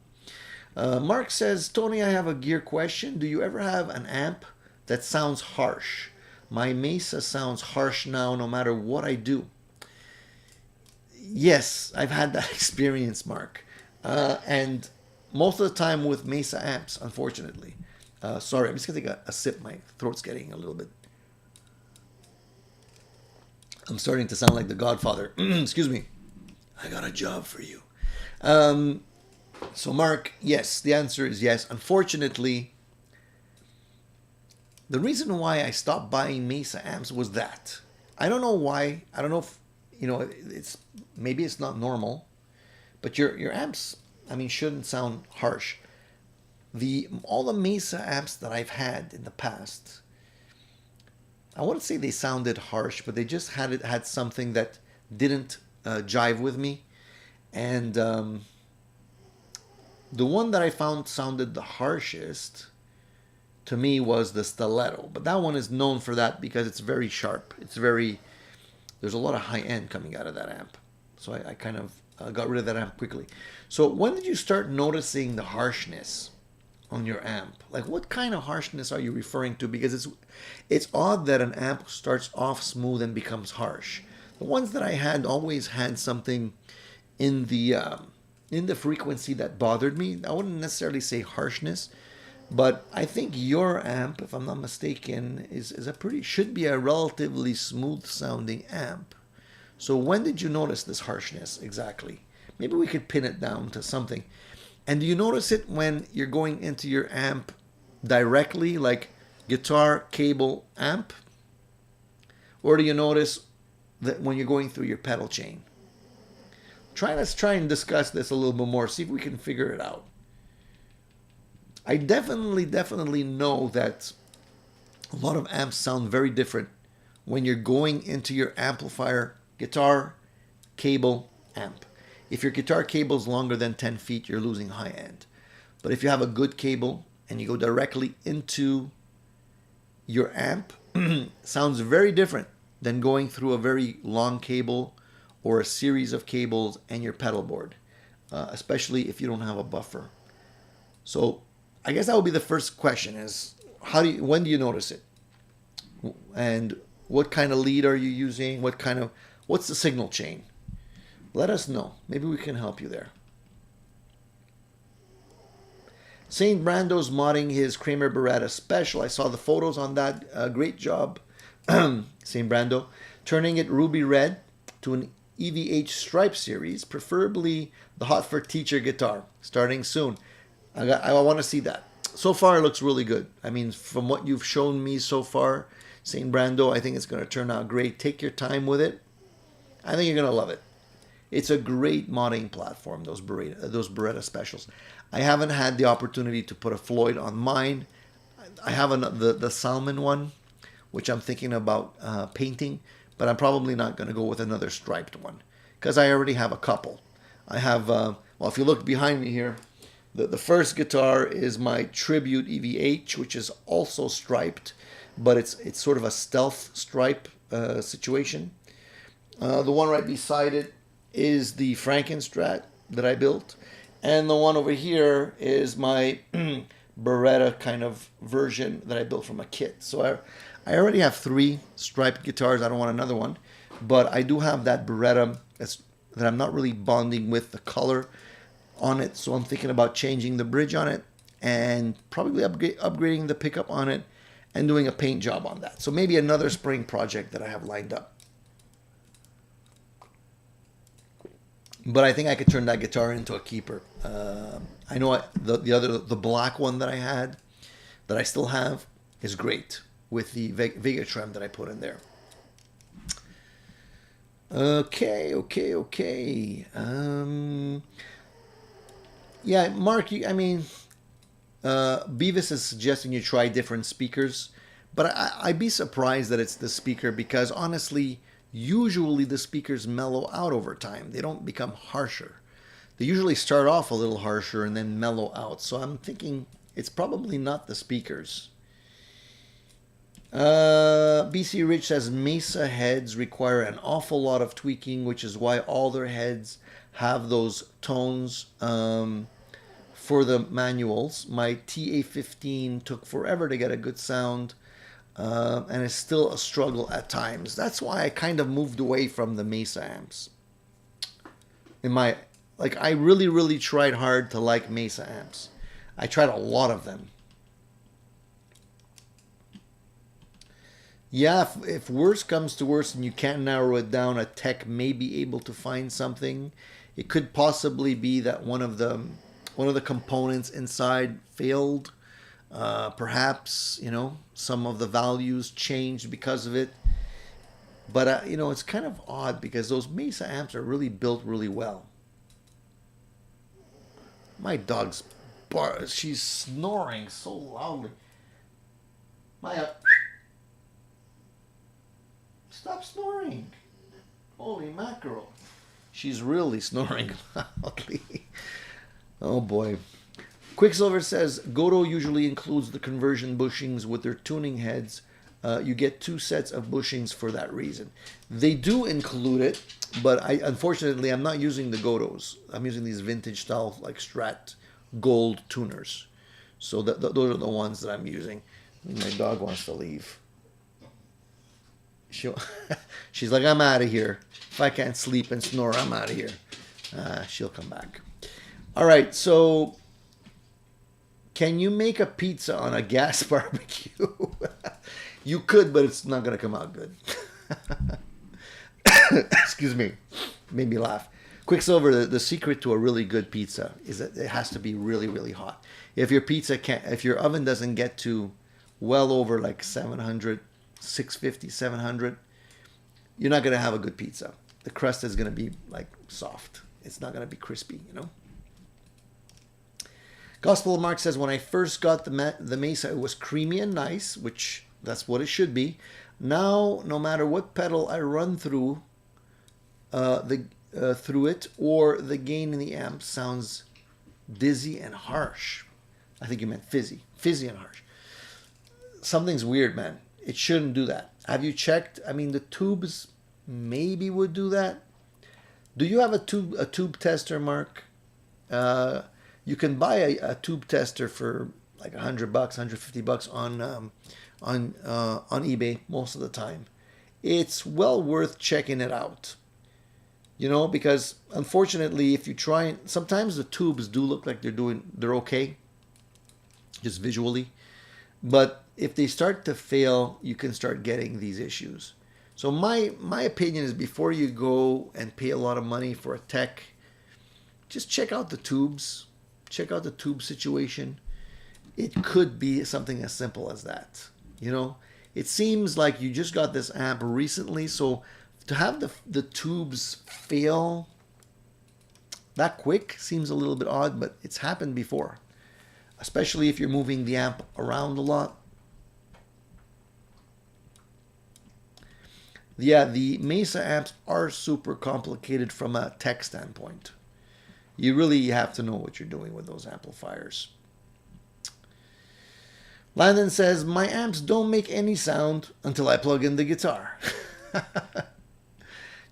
Mark says, Tony, I have a gear question. Do you ever have an amp that sounds harsh? My Mesa sounds harsh now no matter what I do. Yes, I've had that experience, Mark. And most of the time with Mesa amps, unfortunately. Sorry, I'm just going to take a sip. My throat's getting a little bit... I'm starting to sound like the Godfather. Excuse me. I got a job for you. So, Mark, yes, the answer is yes. Unfortunately, the reason why I stopped buying Mesa amps was that. I don't know why. I don't know if, maybe it's not normal, but your amps, shouldn't sound harsh. All the Mesa amps that I've had in the past, I wouldn't say they sounded harsh, but they just had something that didn't jive with me. And the one that I found sounded the harshest to me was the Stiletto. But that one is known for that because it's very sharp. There's a lot of high end coming out of that amp. So I kind of got rid of that amp quickly. So when did you start noticing the harshness on your amp? Like what kind of harshness are you referring to? Because it's odd that an amp starts off smooth and becomes harsh. The ones that I had always had something in the frequency that bothered me. I wouldn't necessarily say harshness, but I think your amp, if I'm not mistaken, should be a relatively smooth sounding amp. So when did you notice this harshness exactly? Maybe we could pin it down to something. And do you notice it when you're going into your amp directly, like guitar, cable, amp? Or do you notice that when you're going through your pedal chain? Let's try and discuss this a little bit more, see if we can figure it out. I definitely know that A lot of amps sound very different when you're going into your amplifier, guitar, cable, amp. If your guitar cable is longer than 10 feet, you're losing high end. But if you have a good cable and you go directly into your amp, sounds very different than going through a very long cable or a series of cables and your pedal board, especially if you don't have a buffer. So I guess that would be the first question is, when do you notice it? And what kind of lead are you using? What's the signal chain? Let us know. Maybe we can help you there. St. Brando's modding his Kramer Beretta Special. I saw the photos on that. Great job, St. Brando. Turning it ruby red to an EVH Stripe series, preferably the Hot for Teacher guitar, starting soon. I want to see that. So far, it looks really good. I mean, from what you've shown me so far, St. Brando, I think it's going to turn out great. Take your time with it. I think you're going to love it. It's a great modding platform, those Beretta Specials. I haven't had the opportunity to put a Floyd on mine. I have the Salmon one, which I'm thinking about painting, but I'm probably not going to go with another striped one because I already have a couple. I have, well, if you look behind me here, the first guitar is my Tribute EVH, which is also striped, but it's sort of a stealth stripe situation. The one right beside it is the Frankenstrat that I built. And the one over here is my Beretta kind of version that I built from a kit. So I already have 3 striped guitars. I don't want another one. But I do have that Beretta that I'm not really bonding with the color on it. So I'm thinking about changing the bridge on it and probably upgrading the pickup on it and doing a paint job on that. So maybe another spring project that I have lined up. But I think I could turn that guitar into a keeper. I know the black one that I had, that I still have, is great with the Vega trem that I put in there. Okay. Yeah, Mark, Beavis is suggesting you try different speakers, but I'd be surprised that it's the speaker because honestly, usually the speakers mellow out over time. They don't become harsher. They usually start off a little harsher and then mellow out. So I'm thinking it's probably not the speakers. BC Rich says Mesa heads require an awful lot of tweaking, which is why all their heads have those tones for the manuals. My TA15 took forever to get a good sound. And it's still a struggle at times. That's why I kind of moved away from the Mesa amps. I really tried hard to like Mesa amps. I tried a lot of them. Yeah, if worse comes to worse and you can't narrow it down, a tech may be able to find something. It could possibly be that one of the components inside failed. Perhaps, some of the values changed because of it. But, it's kind of odd because those Mesa amps are really built really well. My dog's she's snoring so loudly. Maya, stop snoring. Holy mackerel. She's really snoring loudly. Oh boy. Quicksilver says, Godo usually includes the conversion bushings with their tuning heads. You get 2 sets of bushings for that reason. They do include it, but unfortunately, I'm not using the Godos. I'm using these vintage style, like Strat gold tuners. So those are the ones that I'm using. My dog wants to leave. She's like, I'm out of here. If I can't sleep and snore, I'm out of here. She'll come back. All right, so can you make a pizza on a gas barbecue? You could, but it's not going to come out good. Excuse me. Made me laugh. Quicksilver, the secret to a really good pizza is that it has to be really hot. If your oven doesn't get to well over like 700, 650, 700, you're not going to have a good pizza. The crust is going to be like soft. It's not going to be crispy, Gospel of Mark says, when I first got the Mesa, it was creamy and nice, which That's what it should be. Now, no matter what pedal I run through through it, or the gain in the amp sounds dizzy and harsh. I think you meant fizzy. Fizzy and harsh. Something's weird, man. It shouldn't do that. Have you checked? I mean, the tubes maybe would do that. Do you have a tube tester, Mark? You can buy a tube tester for like $100, $150 on eBay most of the time. It's well worth checking it out. You know, because unfortunately, if you try, sometimes the tubes do look like they're okay, just visually. But if they start to fail, you can start getting these issues. So my opinion is, before you go and pay a lot of money for a tech, just check out the tubes. Check out the tube situation. It could be something as simple as that. You know, it seems like you just got this amp recently, so to have the tubes fail that quick seems a little bit odd, but it's happened before, especially if you're moving the amp around a lot. Yeah, the Mesa amps are super complicated from a tech standpoint. You really have to know what you're doing with those amplifiers. Landon says, my amps don't make any sound until I plug in the guitar.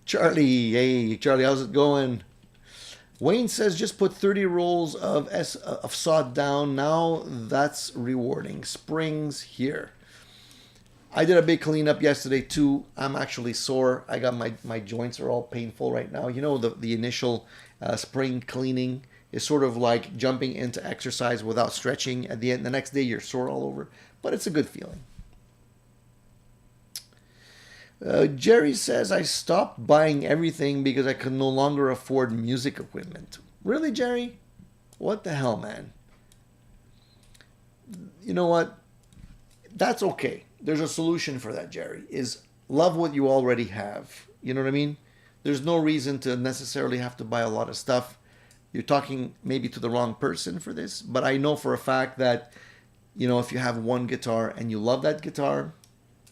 Charlie, hey, Charlie, how's it going? Wayne says, just put 30 rolls of sawed down. Now that's rewarding. Springs here. I did a big cleanup yesterday too. I'm actually sore. I got my joints are all painful right now. You know, the initial spring cleaning is sort of like jumping into exercise without stretching. At the end, the next day you're sore all over, but it's a good feeling. Jerry says, I stopped buying everything because I could no longer afford music equipment. Really, Jerry? What the hell, man? You know what? That's okay. There's a solution for that, Jerry, is love what you already have. You know what I mean? There's no reason to necessarily have to buy a lot of stuff. You're talking maybe to the wrong person for this, but I know for a fact that, you know, if you have one guitar and you love that guitar,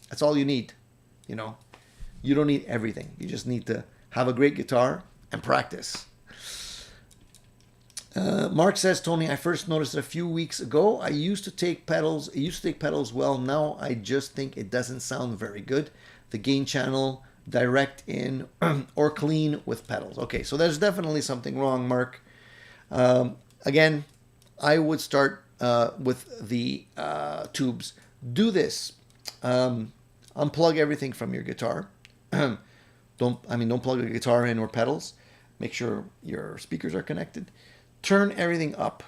that's all you need. You know, you don't need everything. You just need to have a great guitar and practice. Mark says, Tony, I first noticed it a few weeks ago. I used to take pedals. It used to take pedals well. Now I just think it doesn't sound very good. The gain channel, direct in or clean with pedals. Okay, so there's definitely something wrong, Mark. Again, I would start with the tubes. Do this. Unplug everything from your guitar. Don't plug a guitar in or pedals. Make sure your speakers are connected. Turn everything up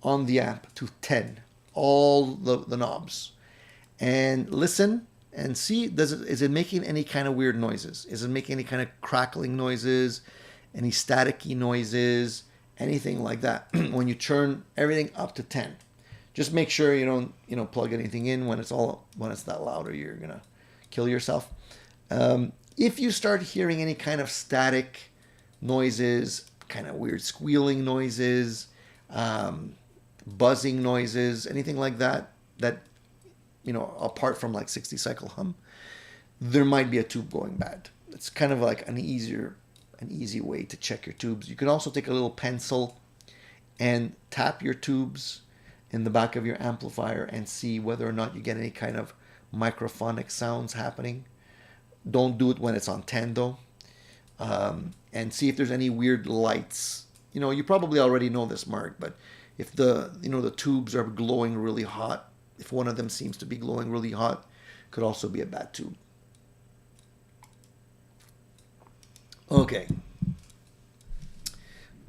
on the amp to 10, all the knobs, and listen and see, is it making any kind of weird noises? Is it making any kind of crackling noises, any staticky noises, anything like that? When you turn everything up to 10, just make sure you don't plug anything in when it's that loud, or you're gonna kill yourself. If you start hearing any kind of static noises, kind of weird squealing noises, buzzing noises, anything like that, apart from like 60 cycle hum, there might be a tube going bad. It's kind of like an easy way to check your tubes. You can also take a little pencil and tap your tubes in the back of your amplifier and see whether or not you get any kind of microphonic sounds happening. Don't do it when it's on 10 though. And see if there's any weird lights. You probably already know this, Mark, but if the tubes are glowing really hot, if one of them seems to be glowing really hot, could also be a bad tube. Okay.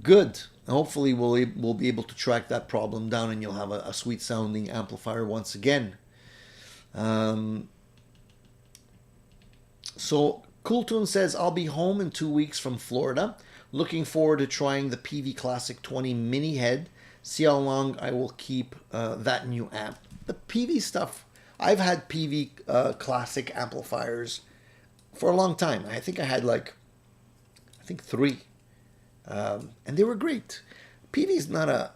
Good. Hopefully we'll be able to track that problem down, and you'll have a sweet sounding amplifier once again. So Cool Tune says, I'll be home in 2 weeks from Florida. Looking forward to trying the PV Classic 20 mini head. See how long I will keep that new amp. The PV stuff, I've had PV Classic amplifiers for a long time. I think I had three. And they were great. PV is not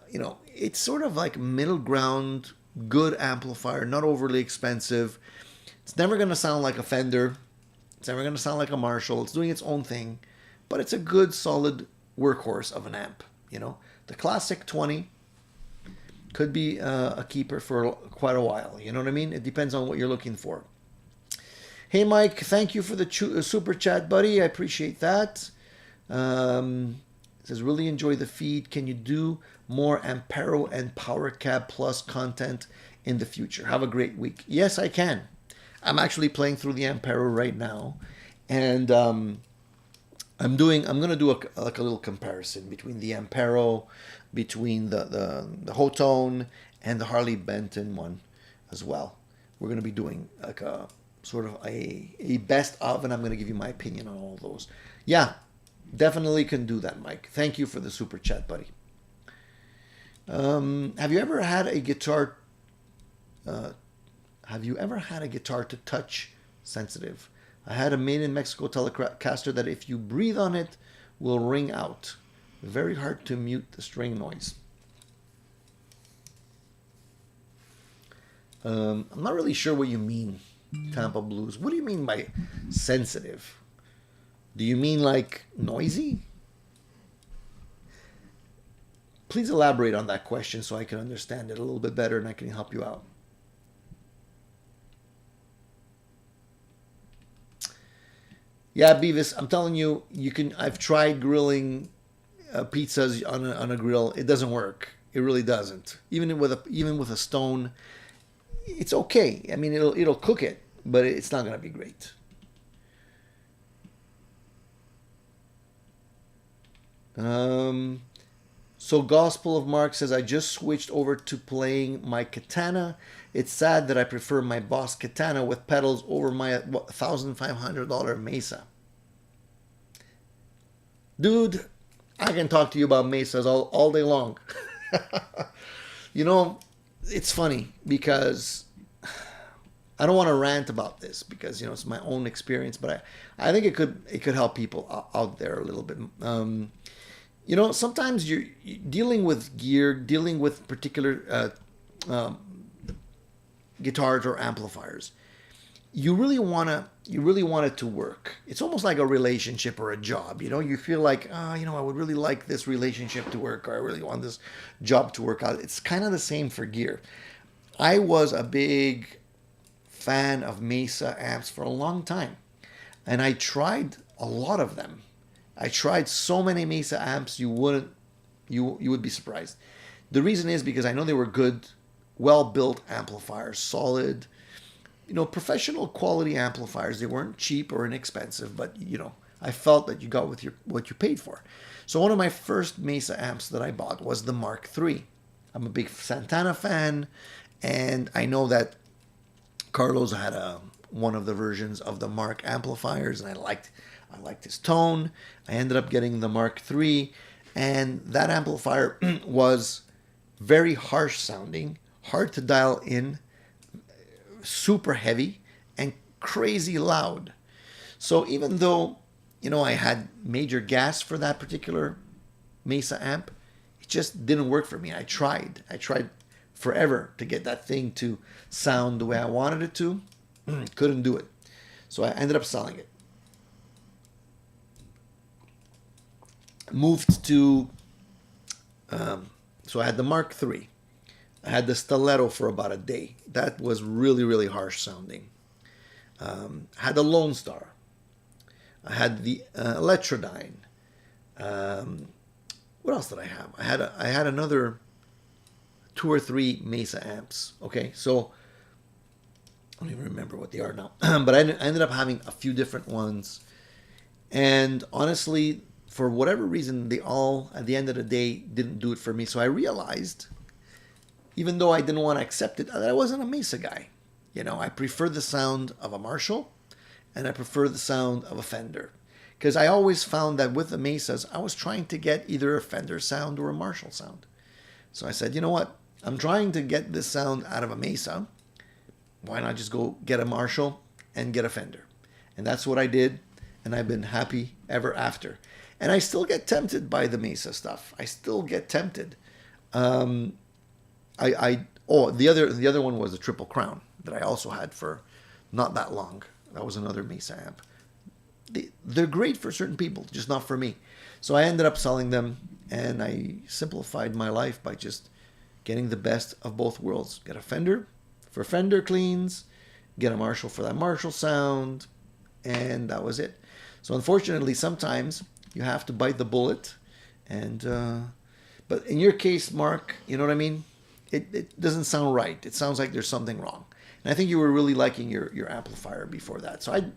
it's sort of like middle ground, good amplifier, not overly expensive. It's never going to sound like a Fender. It's never going to sound like a Marshall. It's doing its own thing, but it's a good, solid workhorse of an amp. You know, the Classic 20 could be a keeper for quite a while. You know what I mean? It depends on what you're looking for. Hey, Mike, thank you for the super chat, buddy. I appreciate that. It says, really enjoy the feed. Can you do more Ampero and Power Cab Plus content in the future? Have a great week. Yes, I can. I'm actually playing through the Ampero right now, and I'm gonna do a little comparison between the Ampero, between the Hotone and the Harley Benton one as well. We're gonna be doing like a sort of a best of, and I'm gonna give you my opinion on all those. Yeah, definitely can do that, Mike. Thank you for the super chat, buddy. Have you ever had a guitar? Have you ever had a guitar to touch sensitive? I had a made in Mexico Telecaster that if you breathe on it will ring out. Very hard to mute the string noise. I'm not really sure what you mean, Tampa Blues. What do you mean by sensitive? Do you mean like noisy? Please elaborate on that question so I can understand it a little bit better and I can help you out. Yeah, Beavis, I'm telling you, you can. I've tried grilling pizzas on a grill. It doesn't work. It really doesn't. Even with a stone, it's okay. I mean, it'll cook it, but it's not gonna be great. So Gospel of Mark says, I just switched over to playing my Katana. It's sad that I prefer my Boss Katana with pedals over my $1,500 Mesa. Dude, I can talk to you about Mesas all day long. You know, it's funny because I don't want to rant about this because, you know, it's my own experience, but I think it could help people out there a little bit. You know, sometimes you're dealing with gear, dealing with particular guitars or amplifiers. You really want it to work. It's almost like a relationship or a job. You know, you feel like, you know, I would really like this relationship to work, or I really want this job to work out. It's kind of the same for gear. I was a big fan of Mesa amps for a long time, and I tried a lot of them. I tried so many Mesa amps, you would be surprised. The reason is because I know they were good, well-built amplifiers, solid, you know, professional quality amplifiers. They weren't cheap or inexpensive, but, you know, I felt that you got what you paid for. So one of my first Mesa amps that I bought was the Mark III. I'm a big Santana fan, and I know that Carlos had one of the versions of the Mark amplifiers, and I liked his tone. I ended up getting the Mark III, and that amplifier was very harsh sounding, hard to dial in, super heavy, and crazy loud. So even though, you know, I had major gas for that particular Mesa amp, it just didn't work for me. I tried forever to get that thing to sound the way I wanted it to. Couldn't do it. So I ended up selling it. Moved to, so I had the Mark III. I had the Stiletto for about a day. That was really, really harsh sounding. I had the Lone Star. I had the Electrodyne. What else did I have? I had another 2 or 3 Mesa amps. Okay, so I don't even remember what they are now. But I ended up having a few different ones. And honestly, for whatever reason, they all, at the end of the day, didn't do it for me. So I realized, even though I didn't want to accept it, that I wasn't a Mesa guy. You know, I prefer the sound of a Marshall, and I prefer the sound of a Fender. Because I always found that with the Mesas, I was trying to get either a Fender sound or a Marshall sound. So I said, you know what? I'm trying to get this sound out of a Mesa. Why not just go get a Marshall and get a Fender? And that's what I did, and I've been happy ever after. And I still get tempted by the Mesa stuff. I still get tempted. The other one was the Triple Crown that I also had for not that long. That was another Mesa amp. They're great for certain people, just not for me. So I ended up selling them, and I simplified my life by just getting the best of both worlds. Get a Fender for Fender cleans, get a Marshall for that Marshall sound, and that was it. So unfortunately, sometimes you have to bite the bullet, and but in your case, Mark, you know what I mean? It doesn't sound right. It sounds like there's something wrong. And I think you were really liking your amplifier before that. So I'd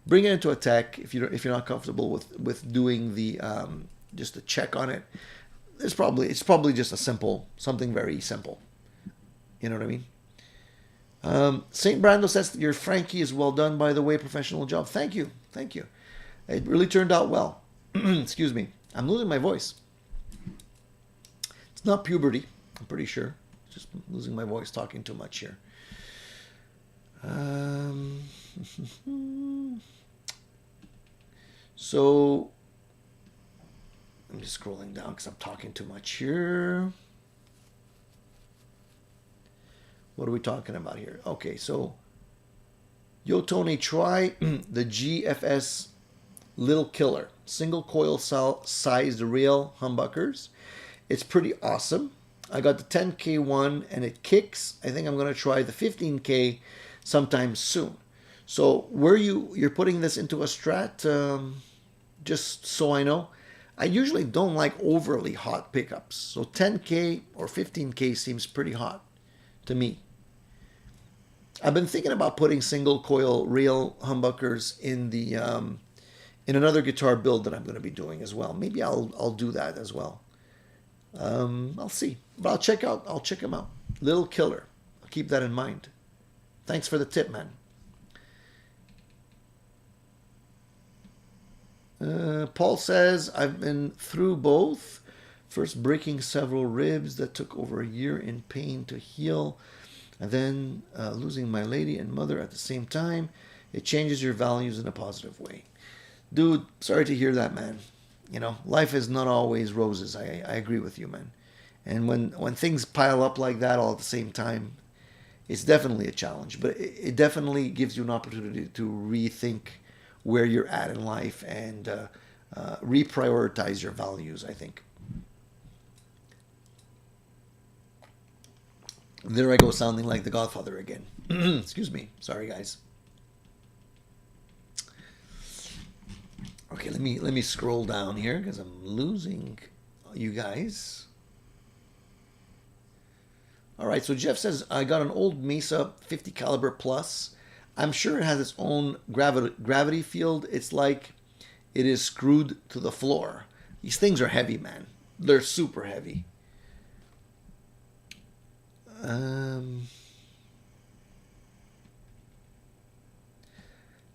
bring it into a tech if you're not comfortable with doing the just a check on it. It's probably just a simple, something very simple. You know what I mean? Saint Brando says your Frankie is well done, by the way, professional job. Thank you. It really turned out well. Excuse me. I'm losing my voice. It's not puberty, I'm pretty sure. Just losing my voice talking too much here. So I'm just scrolling down because I'm talking too much here. What are we talking about here? Okay, so yo Tony, try the GFS Little Killer single coil sized rail humbuckers. It's pretty awesome. I got the 10K one and it kicks. I think I'm going to try the 15K sometime soon. So where you're putting this into a Strat, just so I know, I usually don't like overly hot pickups. So 10K or 15K seems pretty hot to me. I've been thinking about putting single coil rail humbuckers in the in another guitar build that I'm going to be doing as well. Maybe I'll do that as well. I'll see, but I'll check them out. Little Killer. I'll keep that in mind. Thanks for the tip, man. Paul says, I've been through both. First breaking several ribs that took over a year in pain to heal, and then losing my lady and mother at the same time. It changes your values in a positive way. Dude, sorry to hear that, man. You know, life is not always roses. I agree with you, man. And when things pile up like that all at the same time, it's definitely a challenge. But it definitely gives you an opportunity to rethink where you're at in life and reprioritize your values, I think. There I go, sounding like the Godfather again. Excuse me. Sorry, guys. Okay, let me scroll down here because I'm losing you guys. All right, so Jeff says, I got an old Mesa 50 caliber plus. I'm sure it has its own gravity field. It's like it is screwed to the floor. These things are heavy, man. They're super heavy.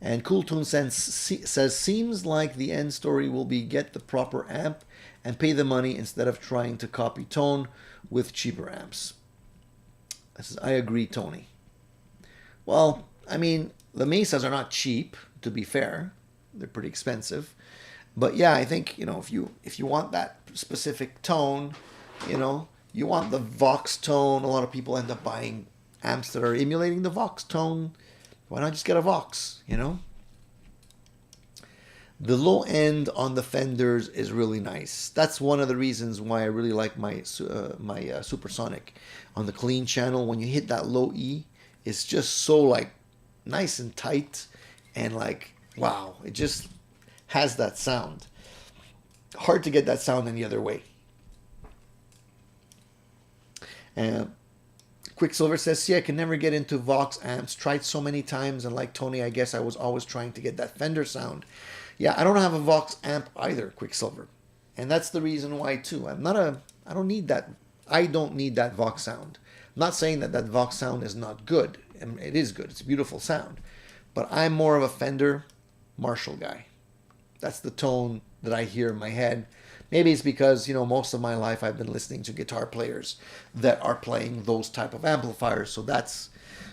And Cool Tune says, seems like the end story will be get the proper amp and pay the money instead of trying to copy tone with cheaper amps. I says, I agree, Tony. Well, I mean, the Mesas are not cheap, to be fair. They're pretty expensive. But yeah, I think, you know, if you want that specific tone, you know, you want the Vox tone. A lot of people end up buying amps that are emulating the Vox tone. Why not just get a Vox, you know? The low end on the Fenders is really nice. That's one of the reasons why I really like my Supersonic on the clean channel. When you hit that low E, it's just so like nice and tight and like, wow, it just has that sound. Hard to get that sound any other way. And Quicksilver says, see, I can never get into Vox amps. Tried so many times, and like Tony, I guess I was always trying to get that Fender sound. Yeah, I don't have a Vox amp either, Quicksilver. And that's the reason why, too. I don't need that Vox sound. I'm not saying that Vox sound is not good. It is good. It's a beautiful sound. But I'm more of a Fender Marshall guy. That's the tone that I hear in my head. Maybe it's because, you know, most of my life I've been listening to guitar players that are playing those type of amplifiers. So that's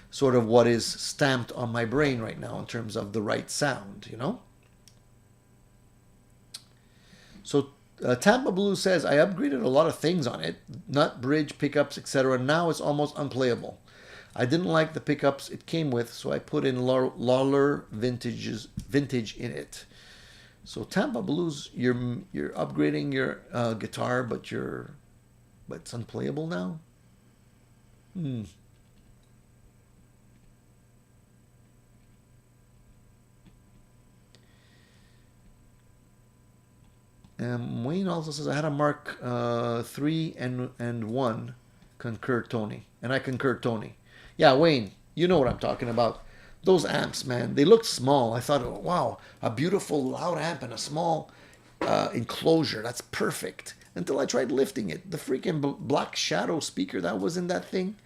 sort of what is stamped on my brain right now in terms of the right sound, you know? So Tampa Blue says, I upgraded a lot of things on it, nut, bridge, pickups, etc. Now it's almost unplayable. I didn't like the pickups it came with, so I put in Lawler vintage in it. So Tampa Blues, you're upgrading your guitar, but it's unplayable now. Wayne also says I had a Mark 3 and 1. Concur, Tony. And I concur, Tony. Yeah, Wayne, you know what I'm talking about. Those amps, man, they looked small. I thought, oh, wow, a beautiful loud amp in a small enclosure. That's perfect. Until I tried lifting it. The freaking Black Shadow speaker that was in that thing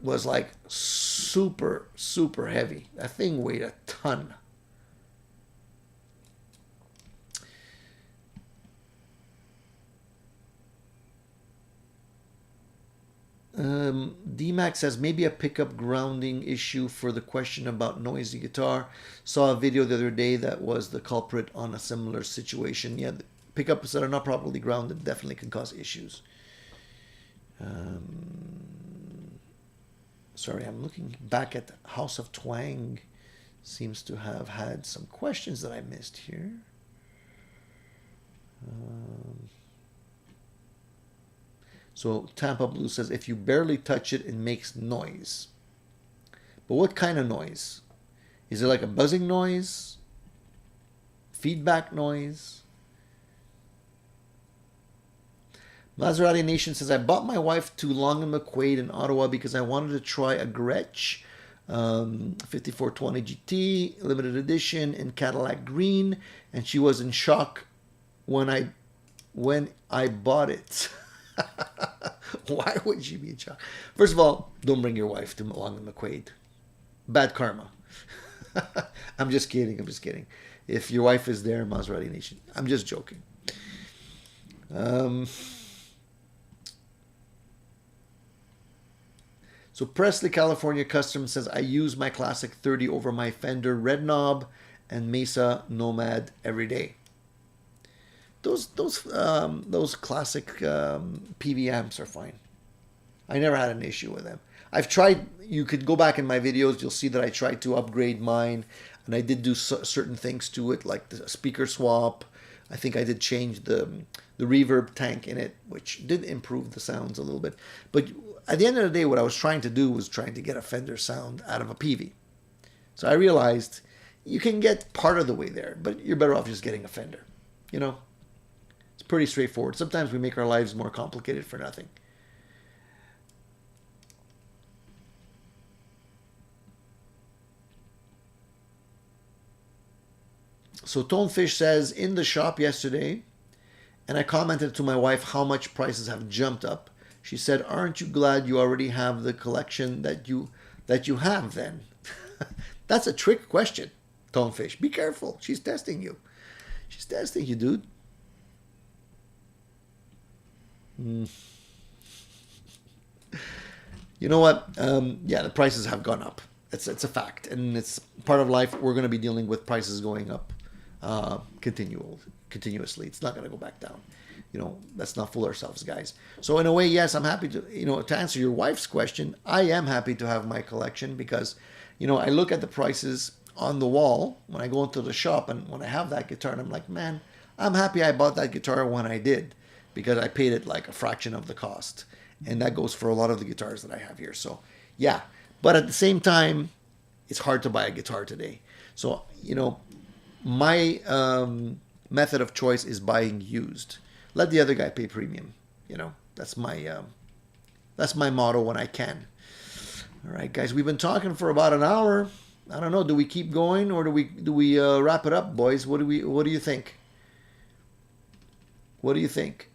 was like super, super heavy. That thing weighed a ton. DMAX says maybe a pickup grounding issue for the question about noisy guitar. Saw a video the other day that was the culprit on a similar situation. Yeah, the pickups that are not properly grounded definitely can cause issues. Sorry, I'm looking back at House of Twang. Seems to have had some questions that I missed here. So Tampa Blue says, if you barely touch it, it makes noise. But what kind of noise? Is it like a buzzing noise? Feedback noise? Maserati Nation says, I bought my wife to Long and McQuaid in Ottawa because I wanted to try a Gretsch 5420 GT limited edition in Cadillac green, and she was in shock when I bought it. Why would she be in shock? First of all, don't bring your wife to Long and McQuaid. Bad karma. I'm just kidding. If your wife is there, Maserati Nation, I'm just joking. So Presley, California Custom says, I use my Classic 30 over my Fender Red Knob and Mesa Nomad every day. Those classic PV amps are fine. I never had an issue with them. I've tried, you could go back in my videos, you'll see that I tried to upgrade mine, and I did do certain things to it, like the speaker swap. I think I did change the reverb tank in it, which did improve the sounds a little bit. But at the end of the day, what I was trying to do was trying to get a Fender sound out of a PV. So I realized you can get part of the way there, but you're better off just getting a Fender, you know? It's pretty straightforward. Sometimes we make our lives more complicated for nothing. So Tonefish says, in the shop yesterday, and I commented to my wife how much prices have jumped up. She said, aren't you glad you already have the collection that you have then? That's a trick question, Tonefish. Be careful. She's testing you. She's testing you, dude. You know what? Yeah, the prices have gone up. It's a fact, and it's part of life. We're going to be dealing with prices going up continuously. It's not going to go back down. You know, let's not fool ourselves, guys. So in a way, yes, I'm happy to, to answer your wife's question. I am happy to have my collection because, I look at the prices on the wall when I go into the shop, and when I have that guitar, and I'm like, man, I'm happy I bought that guitar when I did, because I paid it like a fraction of the cost. And that goes for a lot of the guitars that I have here. So yeah, but at the same time, it's hard to buy a guitar today. So, my method of choice is buying used. Let the other guy pay premium. That's my motto when I can. All right, guys, we've been talking for about an hour. I don't know. Do we keep going or do we wrap it up, boys? What do you think? What do you think?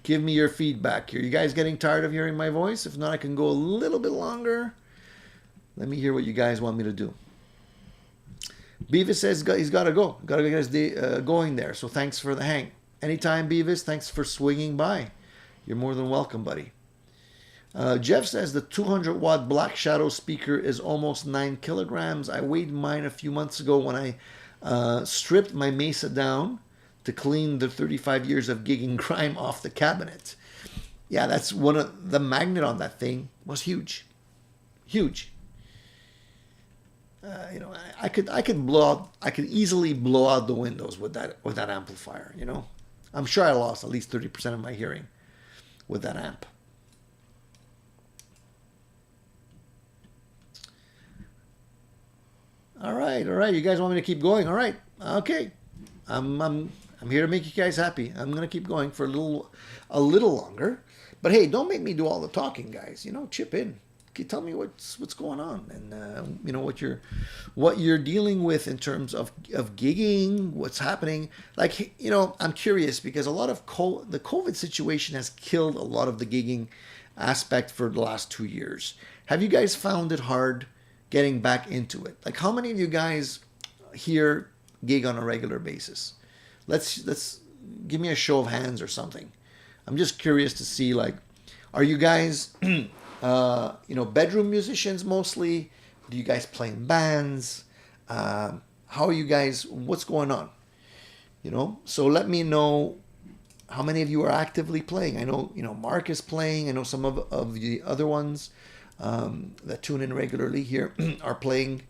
Give me your feedback. Are you guys getting tired of hearing my voice? If not, I can go a little bit longer. Let me hear what you guys want me to do. Beavis says he's got to go. Got to get his day going there. So thanks for the hang. Anytime, Beavis. Thanks for swinging by. You're more than welcome, buddy. Jeff says the 200-watt Black Shadow speaker is almost 9 kilograms. I weighed mine a few months ago when I stripped my Mesa down to clean the 35 years of gigging grime off the cabinet. Yeah, that's one of the magnet on that thing was huge, huge. You know, I could blow out, I could easily blow out the windows with that amplifier. You know, I'm sure I lost at least 30% of my hearing with that amp. All right, all right. You guys want me to keep going? All right, okay. I'm here to make you guys happy. I'm gonna keep going for a little longer. But hey, don't make me do all the talking, guys. You know, chip in. Tell me what's going on, and you know what you're dealing with in terms of gigging, what's happening. Like, you know, I'm curious because a lot of the COVID situation has killed a lot of the gigging aspect for the last 2 years. Have you guys found it hard getting back into it? Like, how many of you guys here gig on a regular basis? Let's give me a show of hands or something. I'm just curious to see, like, are you guys you know, bedroom musicians mostly? Do you guys play in bands? How are you guys? What's going on? You know, so let me know how many of you are actively playing. I know, you know, Mark is playing. I know some of the other ones that tune in regularly here are playing.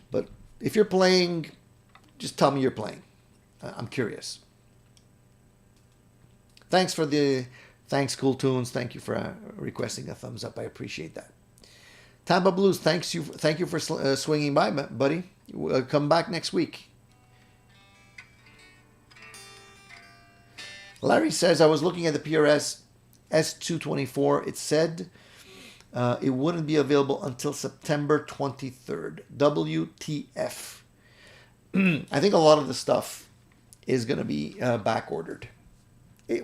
But if you're playing, just tell me you're playing. I'm curious. Thanks, Cool Tunes. Thank you for requesting a thumbs up. I appreciate that. Tampa Blues, thank you for swinging by, buddy. Come back next week. Larry says, I was looking at the PRS S224. It said it wouldn't be available until September 23rd. WTF. I think a lot of the stuff is going to be back ordered.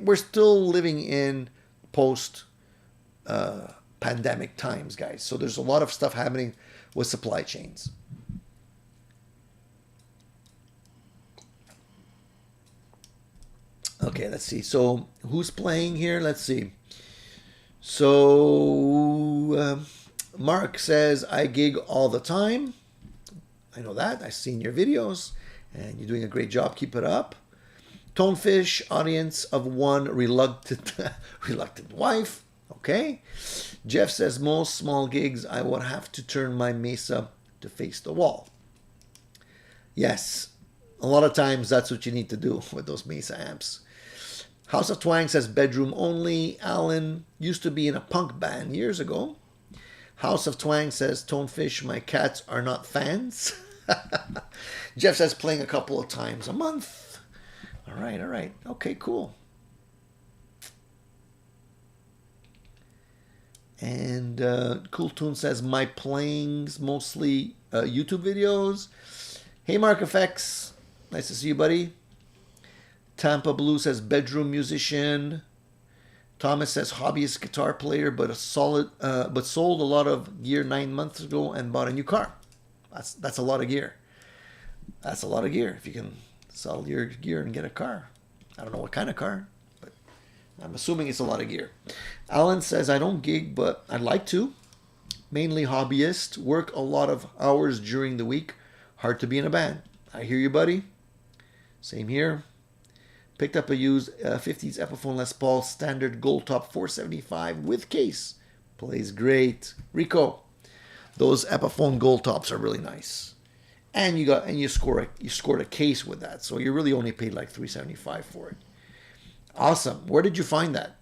We're still living in post pandemic times, guys. So there's a lot of stuff happening with supply chains. Okay, let's see. So who's playing here? Let's see. So Mark says, I gig all the time. I know that. I've seen your videos and you're doing a great job. Keep it up. Tonefish, audience of one reluctant wife. Okay. Jeff says, most small gigs, I would have to turn my Mesa to face the wall. Yes. A lot of times that's what you need to do with those Mesa amps. House of Twang says, bedroom only. Alan used to be in a punk band years ago. House of Twang says, Tonefish, my cats are not fans. Jeff says, playing a couple of times a month. All right, all right. Okay, cool. And Cool Tune says, my playing's mostly YouTube videos. Hey, Mark Effects. Nice to see you, buddy. Tampa Blue says, bedroom musician. Thomas says, hobbyist guitar player, but sold a lot of gear 9 months ago and bought a new car. That's a lot of gear. That's a lot of gear if you can sell your gear and get a car. I don't know what kind of car, but I'm assuming it's a lot of gear. Alan says, I don't gig, but I'd like to. Mainly hobbyist. Work a lot of hours during the week. Hard to be in a band. I hear you, buddy. Same here. Picked up a used 50s Epiphone Les Paul standard gold top 475 with case. Plays great. Rico, those Epiphone gold tops are really nice. And you scored a case with that, so you really only paid like $375 for it. Awesome. Where did you find that?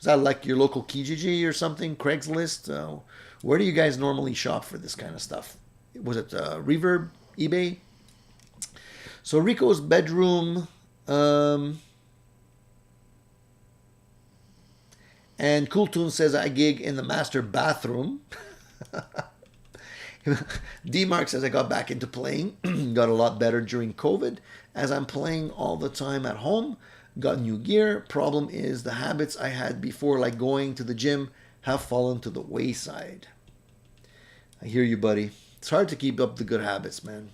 Is that like your local Kijiji or something? Craigslist? Where do you guys normally shop for this kind of stuff? Was it Reaver, eBay? So Rico's bedroom, and Cool Tune says I gig in the master bathroom. D-Mark says, I got back into playing, got a lot better during COVID, as I'm playing all the time at home, got new gear. Problem is the habits I had before, like going to the gym, have fallen to the wayside. I hear you, buddy. It's hard to keep up the good habits, man.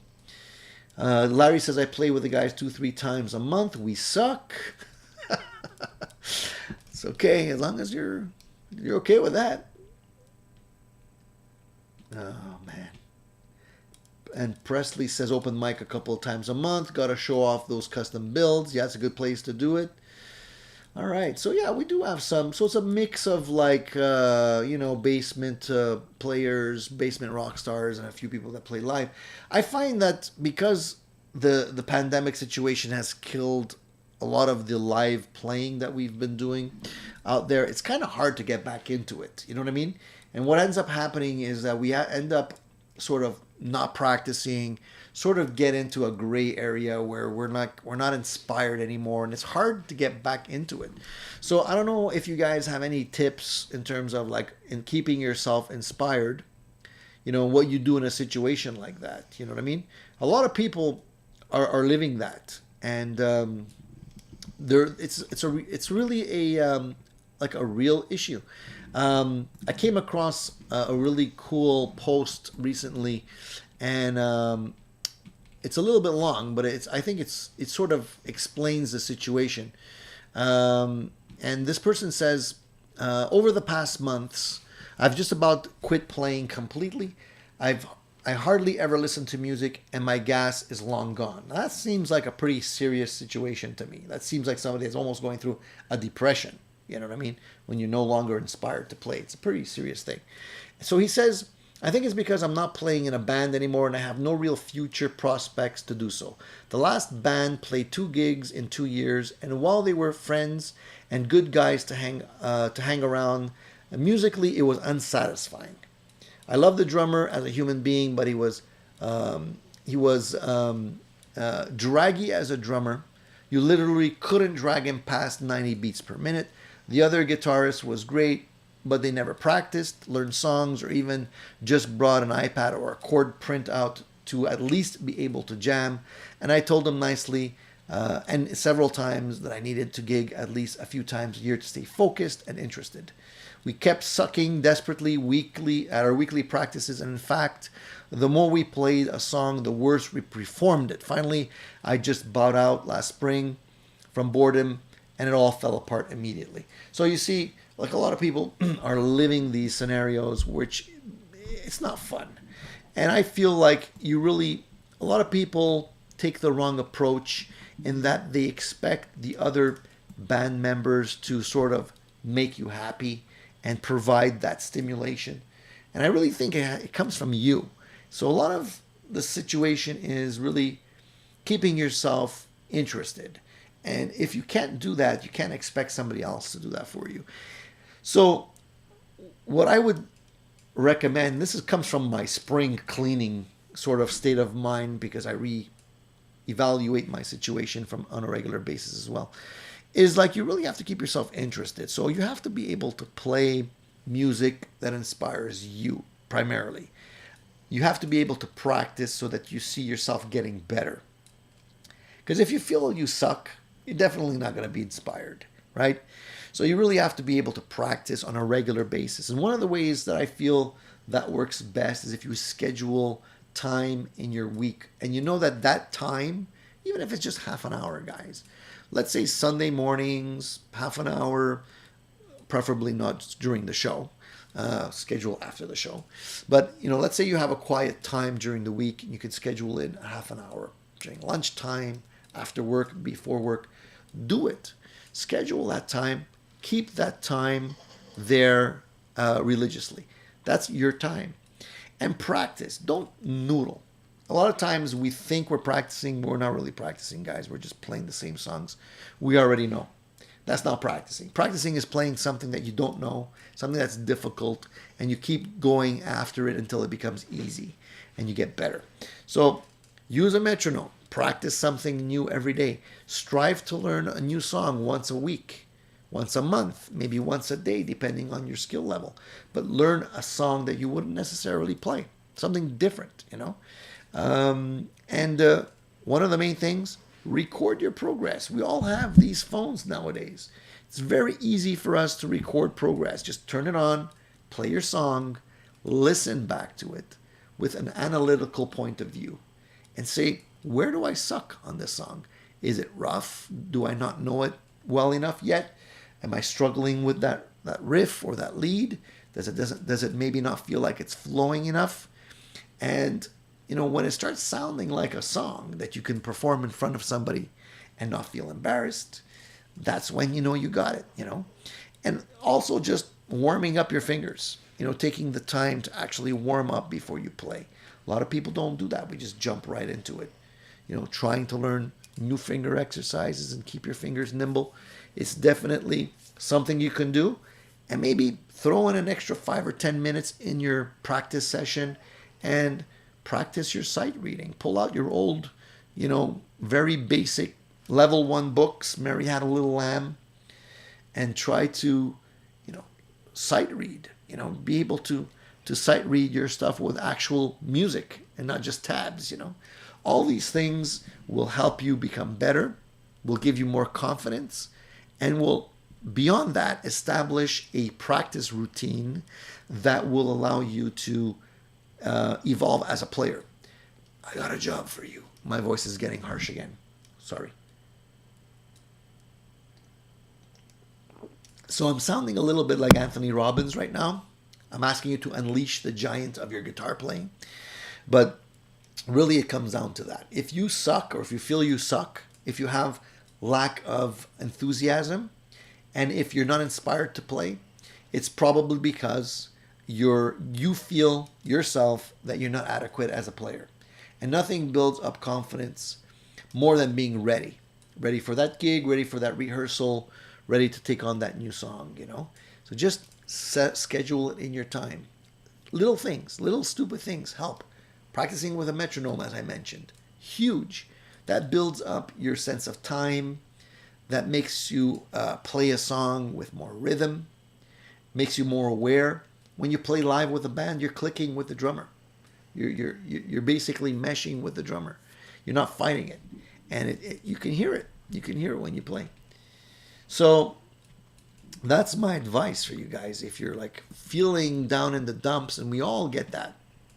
Larry says, I play with the guys 2-3 times a month. We suck. It's okay, as long as you're okay with that. Oh, man. And Presley says open mic a couple of times a month. Got to show off those custom builds. Yeah, it's a good place to do it. All right. So yeah, we do have some. So it's a mix of like basement players, basement rock stars, and a few people that play live. I find that because the pandemic situation has killed a lot of the live playing that we've been doing out there, it's kind of hard to get back into it. You know what I mean? And what ends up happening is that we end up sort of not practicing, sort of get into a gray area where we're not inspired anymore, and it's hard to get back into it. So I don't know if you guys have any tips in terms of like in keeping yourself inspired, what you do in a situation like that. You know what I mean? A lot of people are living that, and it's really like a real issue. I came across a really cool post recently, and it's a little bit long, but I think it sort of explains the situation. And this person says, over the past months, I've just about quit playing completely. I hardly ever listen to music, and my gas is long gone. Now, that seems like a pretty serious situation to me. That seems like somebody that's almost going through a depression. You know what I mean? When you're no longer inspired to play. It's a pretty serious thing. So he says, I think it's because I'm not playing in a band anymore and I have no real future prospects to do so. The last band played 2 gigs in 2 years, and while they were friends and good guys to hang around, musically it was unsatisfying. I love the drummer as a human being, but he was draggy as a drummer. You literally couldn't drag him past 90 beats per minute. The other guitarist was great, but they never practiced, learned songs, or even just brought an iPad or a chord printout to at least be able to jam. And I told them nicely and several times that I needed to gig at least a few times a year to stay focused and interested. We kept sucking desperately at our weekly practices, and in fact, the more we played a song, the worse we performed it. Finally, I just bowed out last spring from boredom, and it all fell apart immediately. So you see, like a lot of people are living these scenarios, which it's not fun. And I feel like a lot of people take the wrong approach in that they expect the other band members to sort of make you happy and provide that stimulation. And I really think it comes from you. So a lot of the situation is really keeping yourself interested. And if you can't do that, you can't expect somebody else to do that for you. So what I would recommend, comes from my spring cleaning sort of state of mind, because I evaluate my situation on a regular basis as well, is like you really have to keep yourself interested. So you have to be able to play music that inspires you primarily. You have to be able to practice so that you see yourself getting better. Because if you feel you suck, you're definitely not going to be inspired, right? So you really have to be able to practice on a regular basis. And one of the ways that I feel that works best is if you schedule time in your week. And you know that time, even if it's just half an hour, guys, let's say Sunday mornings, half an hour, preferably not during the show, schedule after the show. But, let's say you have a quiet time during the week, and you could schedule in a half an hour during lunchtime, after work, before work. Do it. Schedule that time. Keep that time there religiously. That's your time. And practice. Don't noodle. A lot of times we think we're practicing, but we're not really practicing, guys. We're just playing the same songs we already know. That's not practicing. Practicing is playing something that you don't know, something that's difficult, and you keep going after it until it becomes easy and you get better. So use a metronome. Practice something new every day. Strive to learn a new song once a week, once a month, maybe once a day, depending on your skill level. But learn a song that you wouldn't necessarily play, something different, And one of the main things, record your progress. We all have these phones nowadays. It's very easy for us to record progress. Just turn it on, play your song, listen back to it with an analytical point of view, and say, where do I suck on this song? Is it rough? Do I not know it well enough yet? Am I struggling with that riff or that lead? Does it maybe not feel like it's flowing enough? And when it starts sounding like a song that you can perform in front of somebody and not feel embarrassed, that's when you know you got it, you know. And also just warming up your fingers, you know, taking the time to actually warm up before you play. A lot of people don't do that. We just jump right into it. You know, trying to learn new finger exercises and keep your fingers nimble. It's definitely something you can do. And maybe throw in an extra 5 or 10 minutes in your practice session and practice your sight reading. Pull out your old, you know, very basic level 1 books, Mary Had a Little Lamb, and try to, you know, sight read, you know, be able to sight read your stuff with actual music and not just tabs, you know. All these things will help you become better, will give you more confidence, and will, beyond that, establish a practice routine that will allow you to evolve as a player. I got a job for you. My voice is getting harsh again. Sorry. So I'm sounding a little bit like Anthony Robbins right now. I'm asking you to unleash the giant of your guitar playing. But really it comes down to that. If you suck, or if you feel you suck, if you have lack of enthusiasm, and if you're not inspired to play, it's probably because you feel yourself that you're not adequate as a player. And nothing builds up confidence more than being ready. Ready for that gig, ready for that rehearsal, ready to take on that new song, you know. So just schedule it in your time. Little things, little stupid things help. Practicing with a metronome, as I mentioned, huge. That builds up your sense of time. That makes you play a song with more rhythm, makes you more aware. When you play live with a band, you're clicking with the drummer. You're basically meshing with the drummer. You're not fighting it, and you can hear it. You can hear it when you play. So that's my advice for you guys. If you're like feeling down in the dumps, and we all get that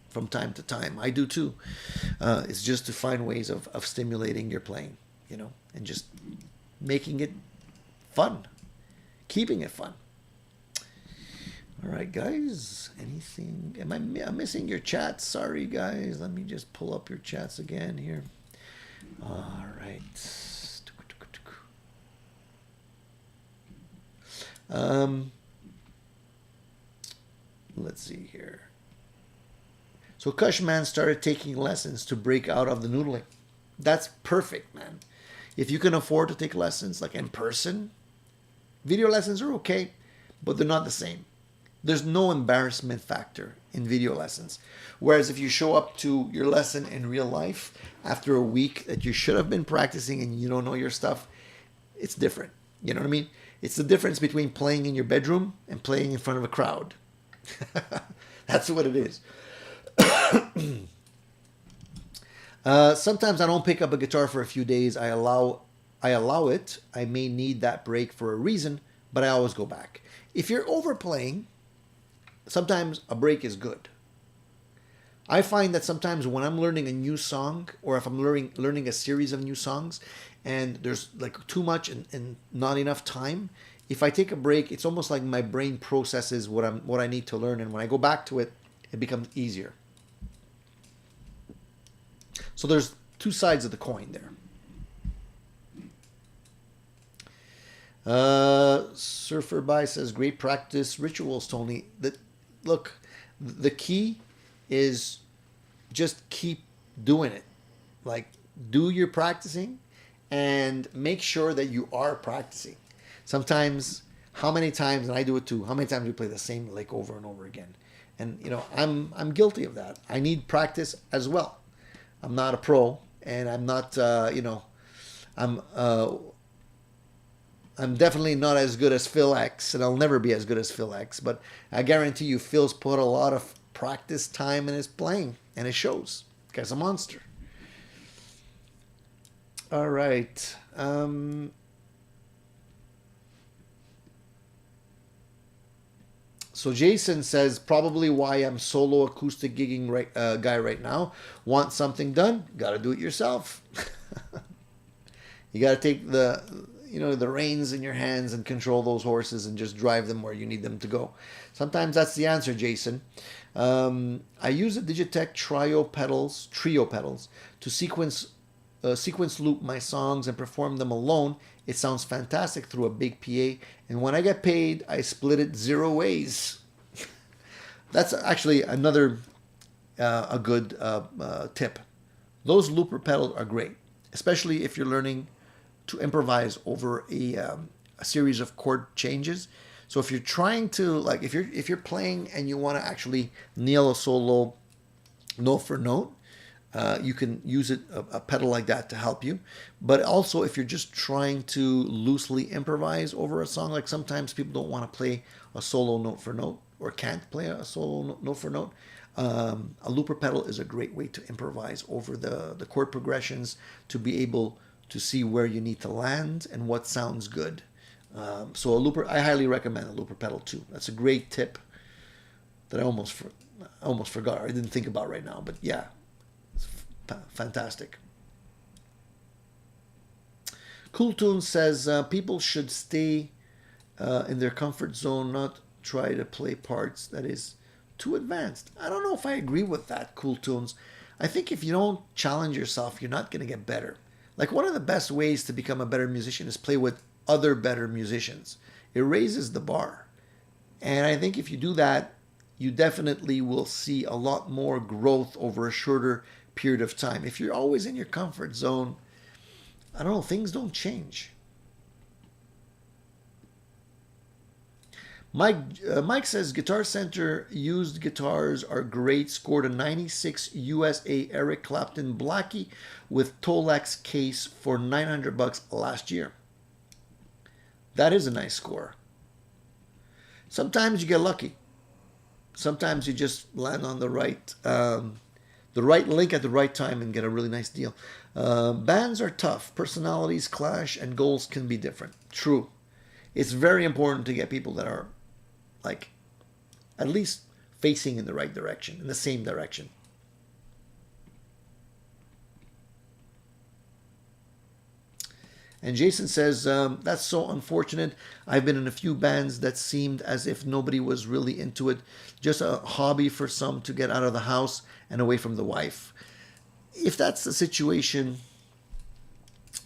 from time to time, I do too. It's just to find ways of stimulating your playing, you know, and just making it fun, keeping it fun. All right, guys. Anything? I'm missing your chats? Sorry, guys. Let me just pull up your chats again here. All right. Let's see here. So Cushman started taking lessons to break out of the noodling. That's perfect, man. If you can afford to take lessons like in person, video lessons are okay, but they're not the same. There's no embarrassment factor in video lessons. Whereas if you show up to your lesson in real life after a week that you should have been practicing and you don't know your stuff, it's different. You know what I mean? It's the difference between playing in your bedroom and playing in front of a crowd. That's what it is. Sometimes I don't pick up a guitar for a few days. I allow it. I may need that break for a reason, but I always go back. If you're overplaying, sometimes a break is good. I find that sometimes when I'm learning a new song, or if I'm learning a series of new songs, and there's like too much and not enough time, if I take a break, it's almost like my brain processes what I need to learn, and when I go back to it, it becomes easier. So there's two sides of the coin there. Surfer By says, great practice rituals, Tony. Look, the key is just keep doing it. Like, do your practicing and make sure that you are practicing. Sometimes, how many times, and I do it too, how many times do you play the same lick over and over again? And, you know, I'm guilty of that. I need practice as well. I'm not a pro, and I'm not, I'm definitely not as good as Phil X, and I'll never be as good as Phil X, but I guarantee you Phil's put a lot of practice time in his playing, and it shows. This guy's a monster. All right. So Jason says, probably why I'm solo acoustic gigging guy right now. Want something done? Got to do it yourself. You got to take the reins in your hands and control those horses and just drive them where you need them to go. Sometimes that's the answer, Jason. I use the Digitech trio pedals to sequence sequence loop my songs and perform them alone, it sounds fantastic through a big PA. And when I get paid, I split it 0 ways. That's actually another a good tip. Those looper pedals are great, especially if you're learning to improvise over a series of chord changes. So if you're trying to, like, if you're playing and you want to actually nail a solo note for note, you can use a pedal like that to help you. But also, if you're just trying to loosely improvise over a song, like sometimes people don't want to play a solo note for note or can't play a solo note for note, a looper pedal is a great way to improvise over the chord progressions, to be able to see where you need to land and what sounds good. So a looper, I highly recommend a looper pedal too. That's a great tip that I almost forgot. I didn't think about right now, but yeah, it's fantastic. Cool Tunes says people should stay in their comfort zone, not try to play parts that is too advanced. I don't know if I agree with that, Cool Tunes. I think if you don't challenge yourself, you're not going to get better. Like, one of the best ways to become a better musician is play with other better musicians. It raises the bar. And I think if you do that, you definitely will see a lot more growth over a shorter period of time. If you're always in your comfort zone, I don't know, things don't change. Mike says Guitar Center used guitars are great. Scored a 96 USA Eric Clapton Blackie with Tolex case for $900 last year. That is a nice score. Sometimes you get lucky. Sometimes you just land on the right link at the right time and get a really nice deal. Bands are tough. Personalities clash and goals can be different. True. It's very important to get people that are, like, at least facing in the right direction, in the same direction. And Jason says, that's so unfortunate. I've been in a few bands that seemed as if nobody was really into it. Just a hobby for some to get out of the house and away from the wife. If that's the situation,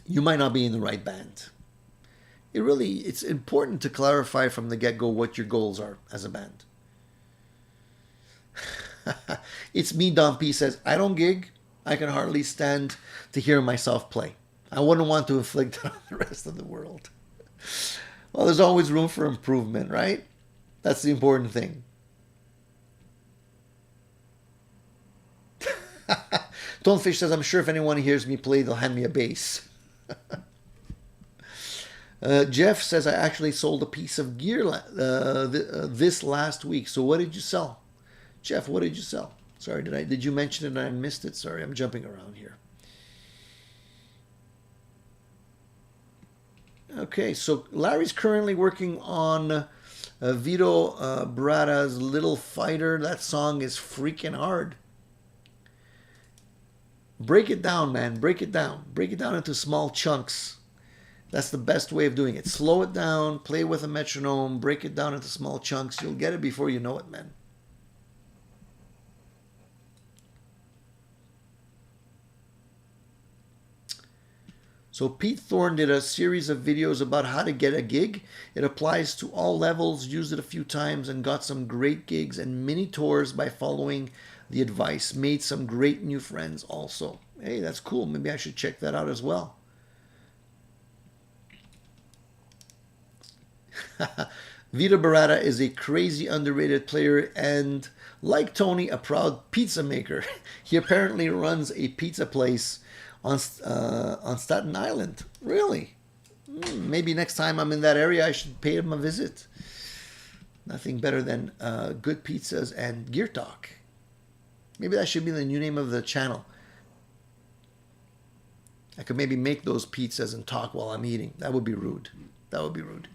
you might not be in the right band. It's important to clarify from the get-go what your goals are as a band. It's me, Don P says, I don't gig. I can hardly stand to hear myself play. I wouldn't want to inflict that on the rest of the world. Well, there's always room for improvement, right? That's the important thing. Tonefish says, I'm sure if anyone hears me play, they'll hand me a bass. Jeff says, I actually sold a piece of gear this last week. So what did you sell? Jeff, what did you sell? Sorry, did you mention it and I missed it? Sorry, I'm jumping around here. Okay, so Larry's currently working on Vito Brada's Little Fighter. That song is freaking hard. Break it down, man. Break it down. Break it down into small chunks. That's the best way of doing it. Slow it down, play with a metronome, break it down into small chunks. You'll get it before you know it, man. So Pete Thorne did a series of videos about how to get a gig. It applies to all levels, used it a few times and got some great gigs and mini tours by following the advice. Made some great new friends also. Hey, that's cool. Maybe I should check that out as well. Vito Barata is a crazy underrated player and, like Tony, a proud pizza maker. He apparently runs a pizza place on Staten Island. Really? Maybe next time I'm in that area, I should pay him a visit. Nothing better than good pizzas and gear talk. Maybe that should be the new name of the channel. I could maybe make those pizzas and talk while I'm eating. That would be rude. That would be rude.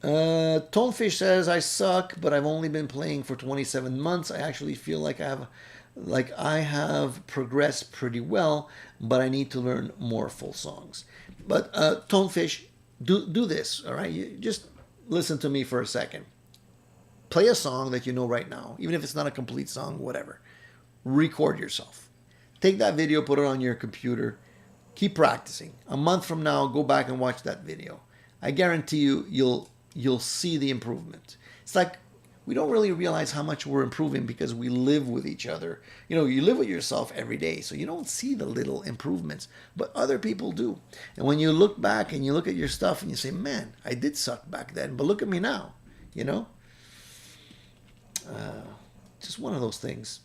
Tonefish says, I suck, but I've only been playing for 27 months. I actually feel like I have progressed pretty well, but I need to learn more full songs. But Tonefish, do this, all right? You just listen to me for a second. Play a song that you know right now, even if it's not a complete song, whatever. record yourself. Take that video, put it on your computer, keep practicing. A month from now, go back and watch that video. I guarantee you, you'll see the improvement. It's like we don't really realize how much we're improving because we live with each other. You know, you live with yourself every day, so you don't see the little improvements, but other people do. And when you look back and you look at your stuff and you say, man, I did suck back then, but look at me now, you know? Just one of those things.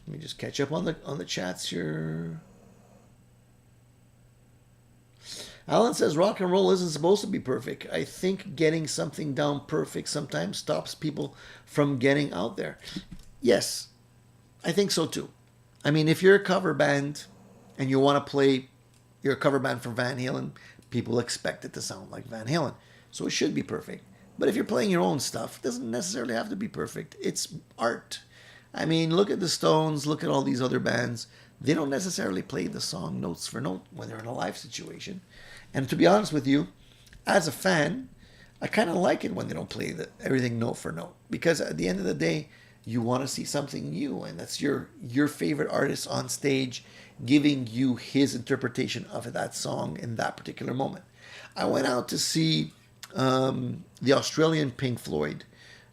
Let me just catch up on the chats here. Alan says rock and roll isn't supposed to be perfect. I think getting something down perfect sometimes stops people from getting out there. Yes, I think so too. I mean, if you're a cover band and you want to play, you're a cover band for Van Halen, people expect it to sound like Van Halen. So it should be perfect. But if you're playing your own stuff, it doesn't necessarily have to be perfect. It's art. I mean, look at the Stones, look at all these other bands. They don't necessarily play the song notes for note when they're in a live situation. And to be honest with you, as a fan, I kind of like it when they don't play everything note for note. Because at the end of the day, you want to see something new. And that's your favorite artist on stage giving you his interpretation of that song in that particular moment. I went out to see the Australian Pink Floyd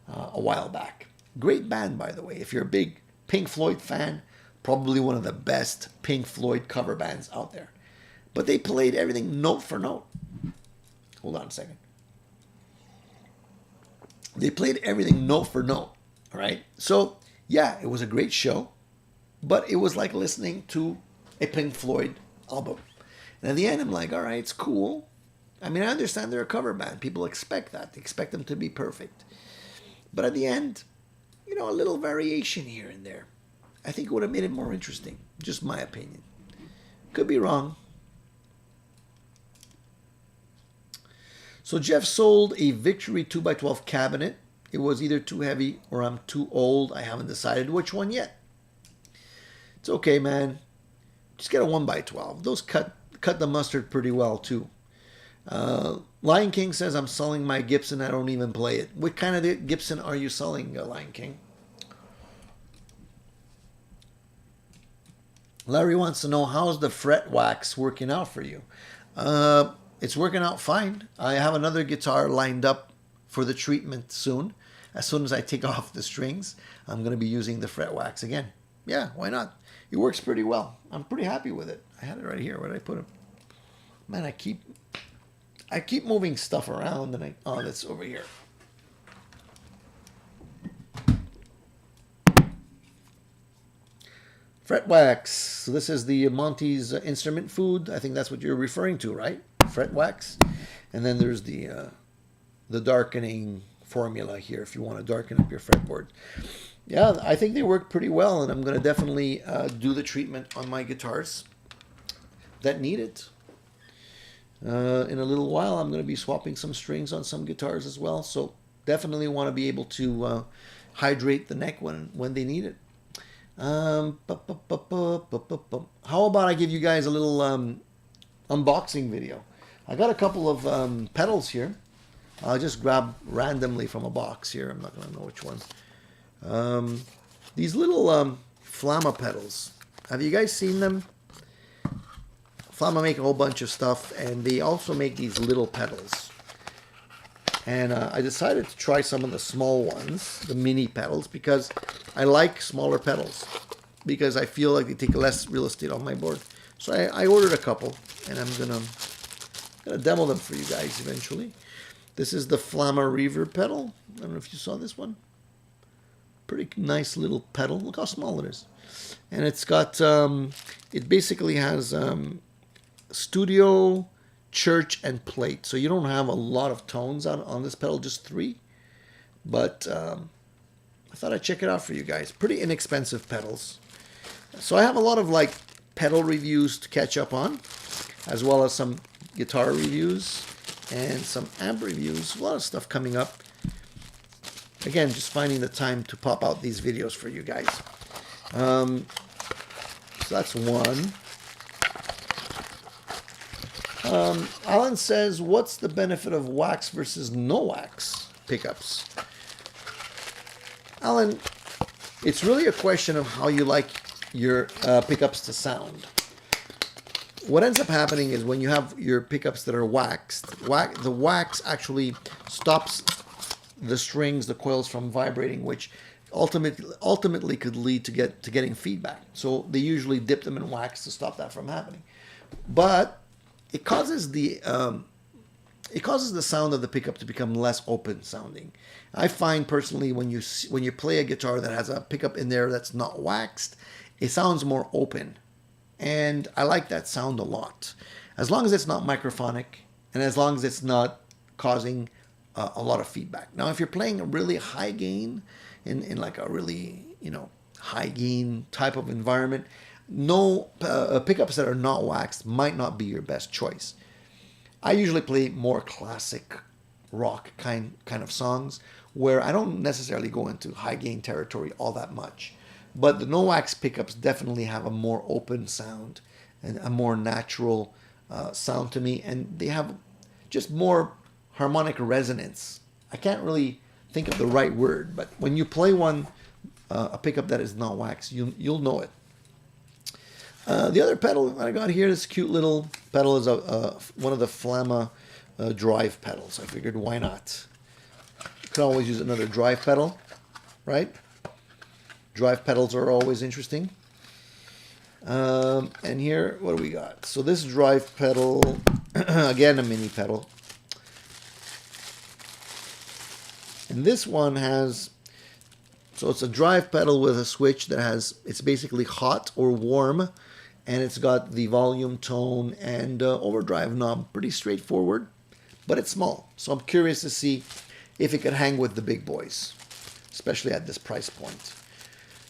a while back. Great band, by the way. If you're a big Pink Floyd fan, probably one of the best Pink Floyd cover bands out there. But they played everything note for note. Hold on a second. They played everything note for note, all right? So, yeah, it was a great show, but it was like listening to a Pink Floyd album. And at the end, I'm like, all right, it's cool. I mean, I understand they're a cover band. People expect that. They expect them to be perfect. But at the end, you know, a little variation here and there, I think it would have made it more interesting. Just my opinion. Could be wrong. So Jeff sold a Victory 2x12 cabinet. It was either too heavy or I'm too old. I haven't decided which one yet. It's okay, man. Just get a 1x12. Those cut the mustard pretty well, too. Lion King says, I'm selling my Gibson. I don't even play it. What kind of Gibson are you selling, Lion King? Larry wants to know, how's the fret wax working out for you? It's working out fine. I have another guitar lined up for the treatment soon. As soon as I take off the strings, I'm going to be using the fret wax again. Yeah, why not? It works pretty well. I'm pretty happy with it. I had it right here. Where did I put it? Man, I keep moving stuff around, and oh, that's over here. Fret wax. So this is the Monty's instrument food. I think that's what you're referring to, right? Fret wax. And then there's the darkening formula here if you want to darken up your fretboard. Yeah, I think they work pretty well, and I'm going to definitely do the treatment on my guitars that need it. In a little while, I'm going to be swapping some strings on some guitars as well, so definitely want to be able to hydrate the neck when they need it. How about I give you guys a little unboxing video? I got a couple of pedals here. I'll just grab randomly from a box here. I'm not going to know which one. These little Flamma pedals. Have you guys seen them? Flamma make a whole bunch of stuff, and they also make these little pedals. And I decided to try some of the small ones, the mini pedals, because I like smaller pedals, because I feel like they take less real estate on my board. So I ordered a couple, and I'm gonna demo them for you guys eventually. This is the Flamma Reaver pedal. I don't know if you saw this one. Pretty nice little pedal. Look how small it is. And it's got, it basically has studio, church, and plate. So you don't have a lot of tones on this pedal, just 3. But I thought I'd check it out for you guys. Pretty inexpensive pedals. So I have a lot of like pedal reviews to catch up on, as well as some guitar reviews and some amp reviews. A lot of stuff coming up. Again, just finding the time to pop out these videos for you guys. So that's one. Alan says, what's the benefit of wax versus no wax pickups? Alan, it's really a question of how you like your pickups to sound. What ends up happening is when you have your pickups that are waxed, the wax actually stops the strings, the coils from vibrating, which ultimately could lead to getting feedback. So they usually dip them in wax to stop that from happening. But it causes the sound of the pickup to become less open sounding. I find personally when you play a guitar that has a pickup in there that's not waxed, it sounds more open. And I like that sound a lot. As long as it's not microphonic and as long as it's not causing a lot of feedback. Now, if you're playing a really high gain in like a really, high gain type of environment, no pickups that are not waxed might not be your best choice. I usually play more classic rock kind of songs where I don't necessarily go into high gain territory all that much. But the no wax pickups definitely have a more open sound and a more natural sound to me, and they have just more harmonic resonance. I can't really think of the right word, but when you play a pickup that is not wax, you'll know it. The other pedal that I got here, this cute little pedal, is one of the Flamma drive pedals. I figured, why not? You could always use another drive pedal, right? Drive pedals are always interesting. And here, what do we got? So this drive pedal, again, a mini pedal. And this one has, so it's a drive pedal with a switch that has, it's basically hot or warm, and it's got the volume, tone, and overdrive knob. Pretty straightforward, but it's small. So I'm curious to see if it could hang with the big boys, especially at this price point.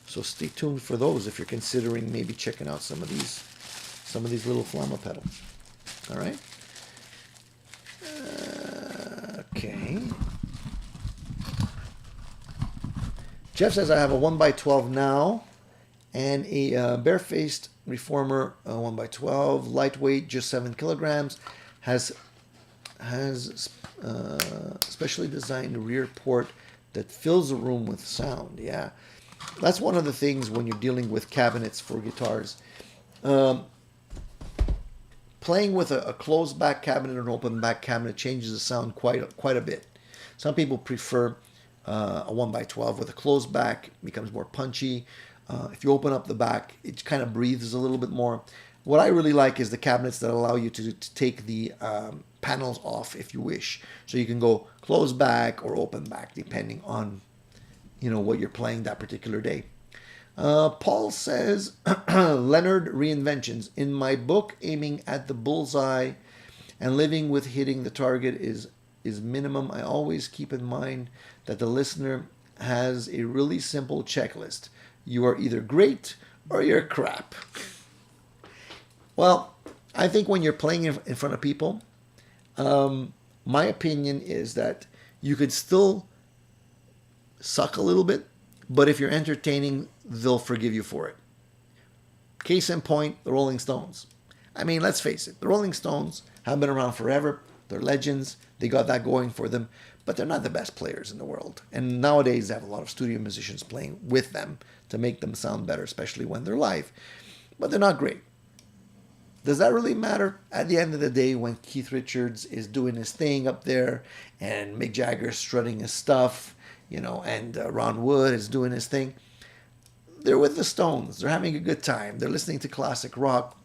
So stay tuned for those if you're considering maybe checking out some of these little Flamma pedals. All right. Okay. Jeff says I have a 1x12 now and a barefaced reformer 1x12, lightweight, just 7 kilograms, has specially designed rear port that fills the room with sound. Yeah. That's one of the things when you're dealing with cabinets for guitars. Playing with a closed back cabinet or an open back cabinet changes the sound quite a bit. Some people prefer a 1x12 with a closed back, it becomes more punchy. If you open up the back, it kind of breathes a little bit more. What I really like is the cabinets that allow you to take the panels off if you wish. So you can go closed back or open back depending on what you're playing that particular day. Paul says, Leonard Reinventions. In my book, aiming at the bullseye and living with hitting the target is minimum. I always keep in mind that the listener has a really simple checklist. You are either great or you're crap. Well, I think when you're playing in front of people, my opinion is that you could still suck a little bit, but if you're entertaining, they'll forgive you for it. Case in point, the Rolling Stones. I mean, let's face it, the Rolling Stones have been around forever. They're legends. They got that going for them, but they're not the best players in the world. And nowadays, they have a lot of studio musicians playing with them to make them sound better, especially when they're live. But they're not great. Does that really matter? At the end of the day, when Keith Richards is doing his thing up there and Mick Jagger is strutting his stuff, and Ron Wood is doing his thing, they're with the Stones. They're having a good time. They're listening to classic rock.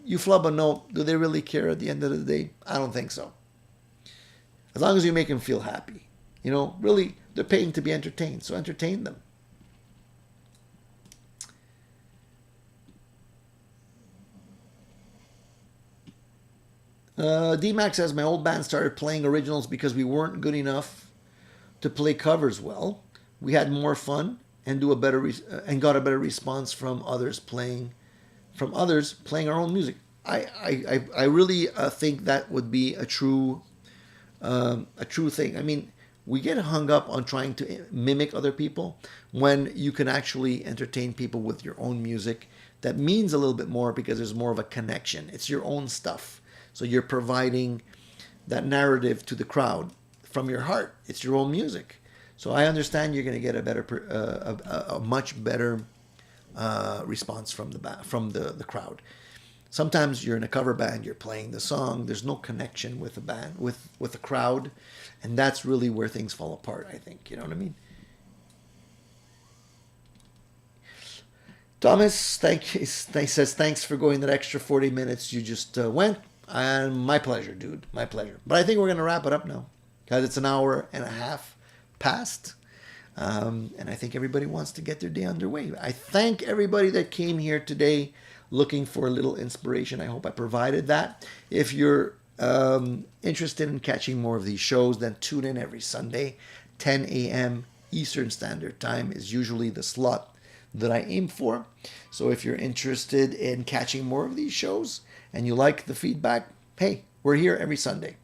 You flub a note. Do they really care at the end of the day? I don't think so. As long as you make them feel happy. Really, they're paying to be entertained, so entertain them. D-Mac says, my old band started playing originals because we weren't good enough to play covers well. We had more fun and got a better response from others playing our own music. I really think that would be a true thing. I mean, we get hung up on trying to mimic other people when you can actually entertain people with your own music. That means a little bit more because there's more of a connection. It's your own stuff. So you're providing that narrative to the crowd from your heart. It's your own music. So I understand you're going to get a better, a much better response from the crowd. Sometimes you're in a cover band, you're playing the song, there's no connection with the band, with the crowd, and that's really where things fall apart, I think. You know what I mean? Thomas, he says, thanks for going that extra 40 minutes you just went. And my pleasure, dude. My pleasure. But I think we're going to wrap it up now because it's an hour and a half past. And I think everybody wants to get their day underway. I thank everybody that came here today looking for a little inspiration. I hope I provided that. If you're interested in catching more of these shows, then tune in every Sunday. 10 a.m. Eastern Standard Time is usually the slot that I aim for. So if you're interested in catching more of these shows and you like the feedback, hey, we're here every Sunday.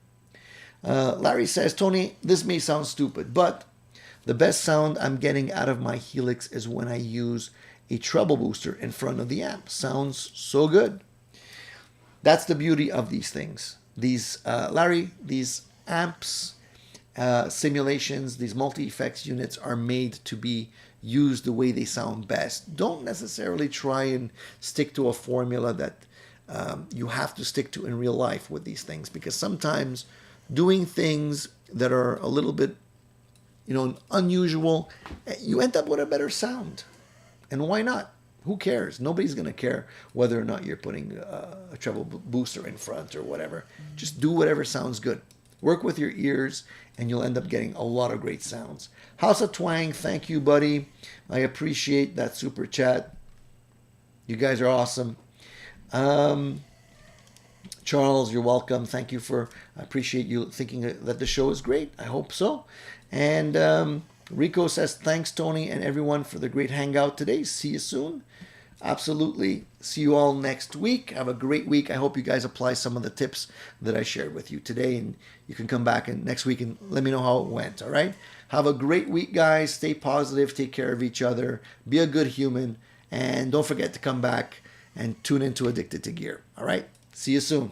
Larry says, Tony, this may sound stupid, but the best sound I'm getting out of my Helix is when I use a treble booster in front of the amp. Sounds so good. That's the beauty of these things. These, Larry, these amps, simulations, these multi-effects units are made to be used the way they sound best. Don't necessarily try and stick to a formula that you have to stick to in real life with these things, because sometimes doing things that are a little bit, unusual, you end up with a better sound. And why not? Who cares? Nobody's going to care whether or not you're putting a treble booster in front or whatever. Just do whatever sounds good. Work with your ears, and you'll end up getting a lot of great sounds. House of Twang, thank you, buddy. I appreciate that super chat. You guys are awesome. Charles, you're welcome. Thank you I appreciate you thinking that the show is great. I hope so. And Rico says, thanks, Tony, and everyone for the great hangout today. See you soon. Absolutely. See you all next week. Have a great week. I hope you guys apply some of the tips that I shared with you today, and you can come back next week and let me know how it went. All right. Have a great week, guys. Stay positive. Take care of each other. Be a good human. And don't forget to come back and tune into Addicted to Gear. All right. See you soon.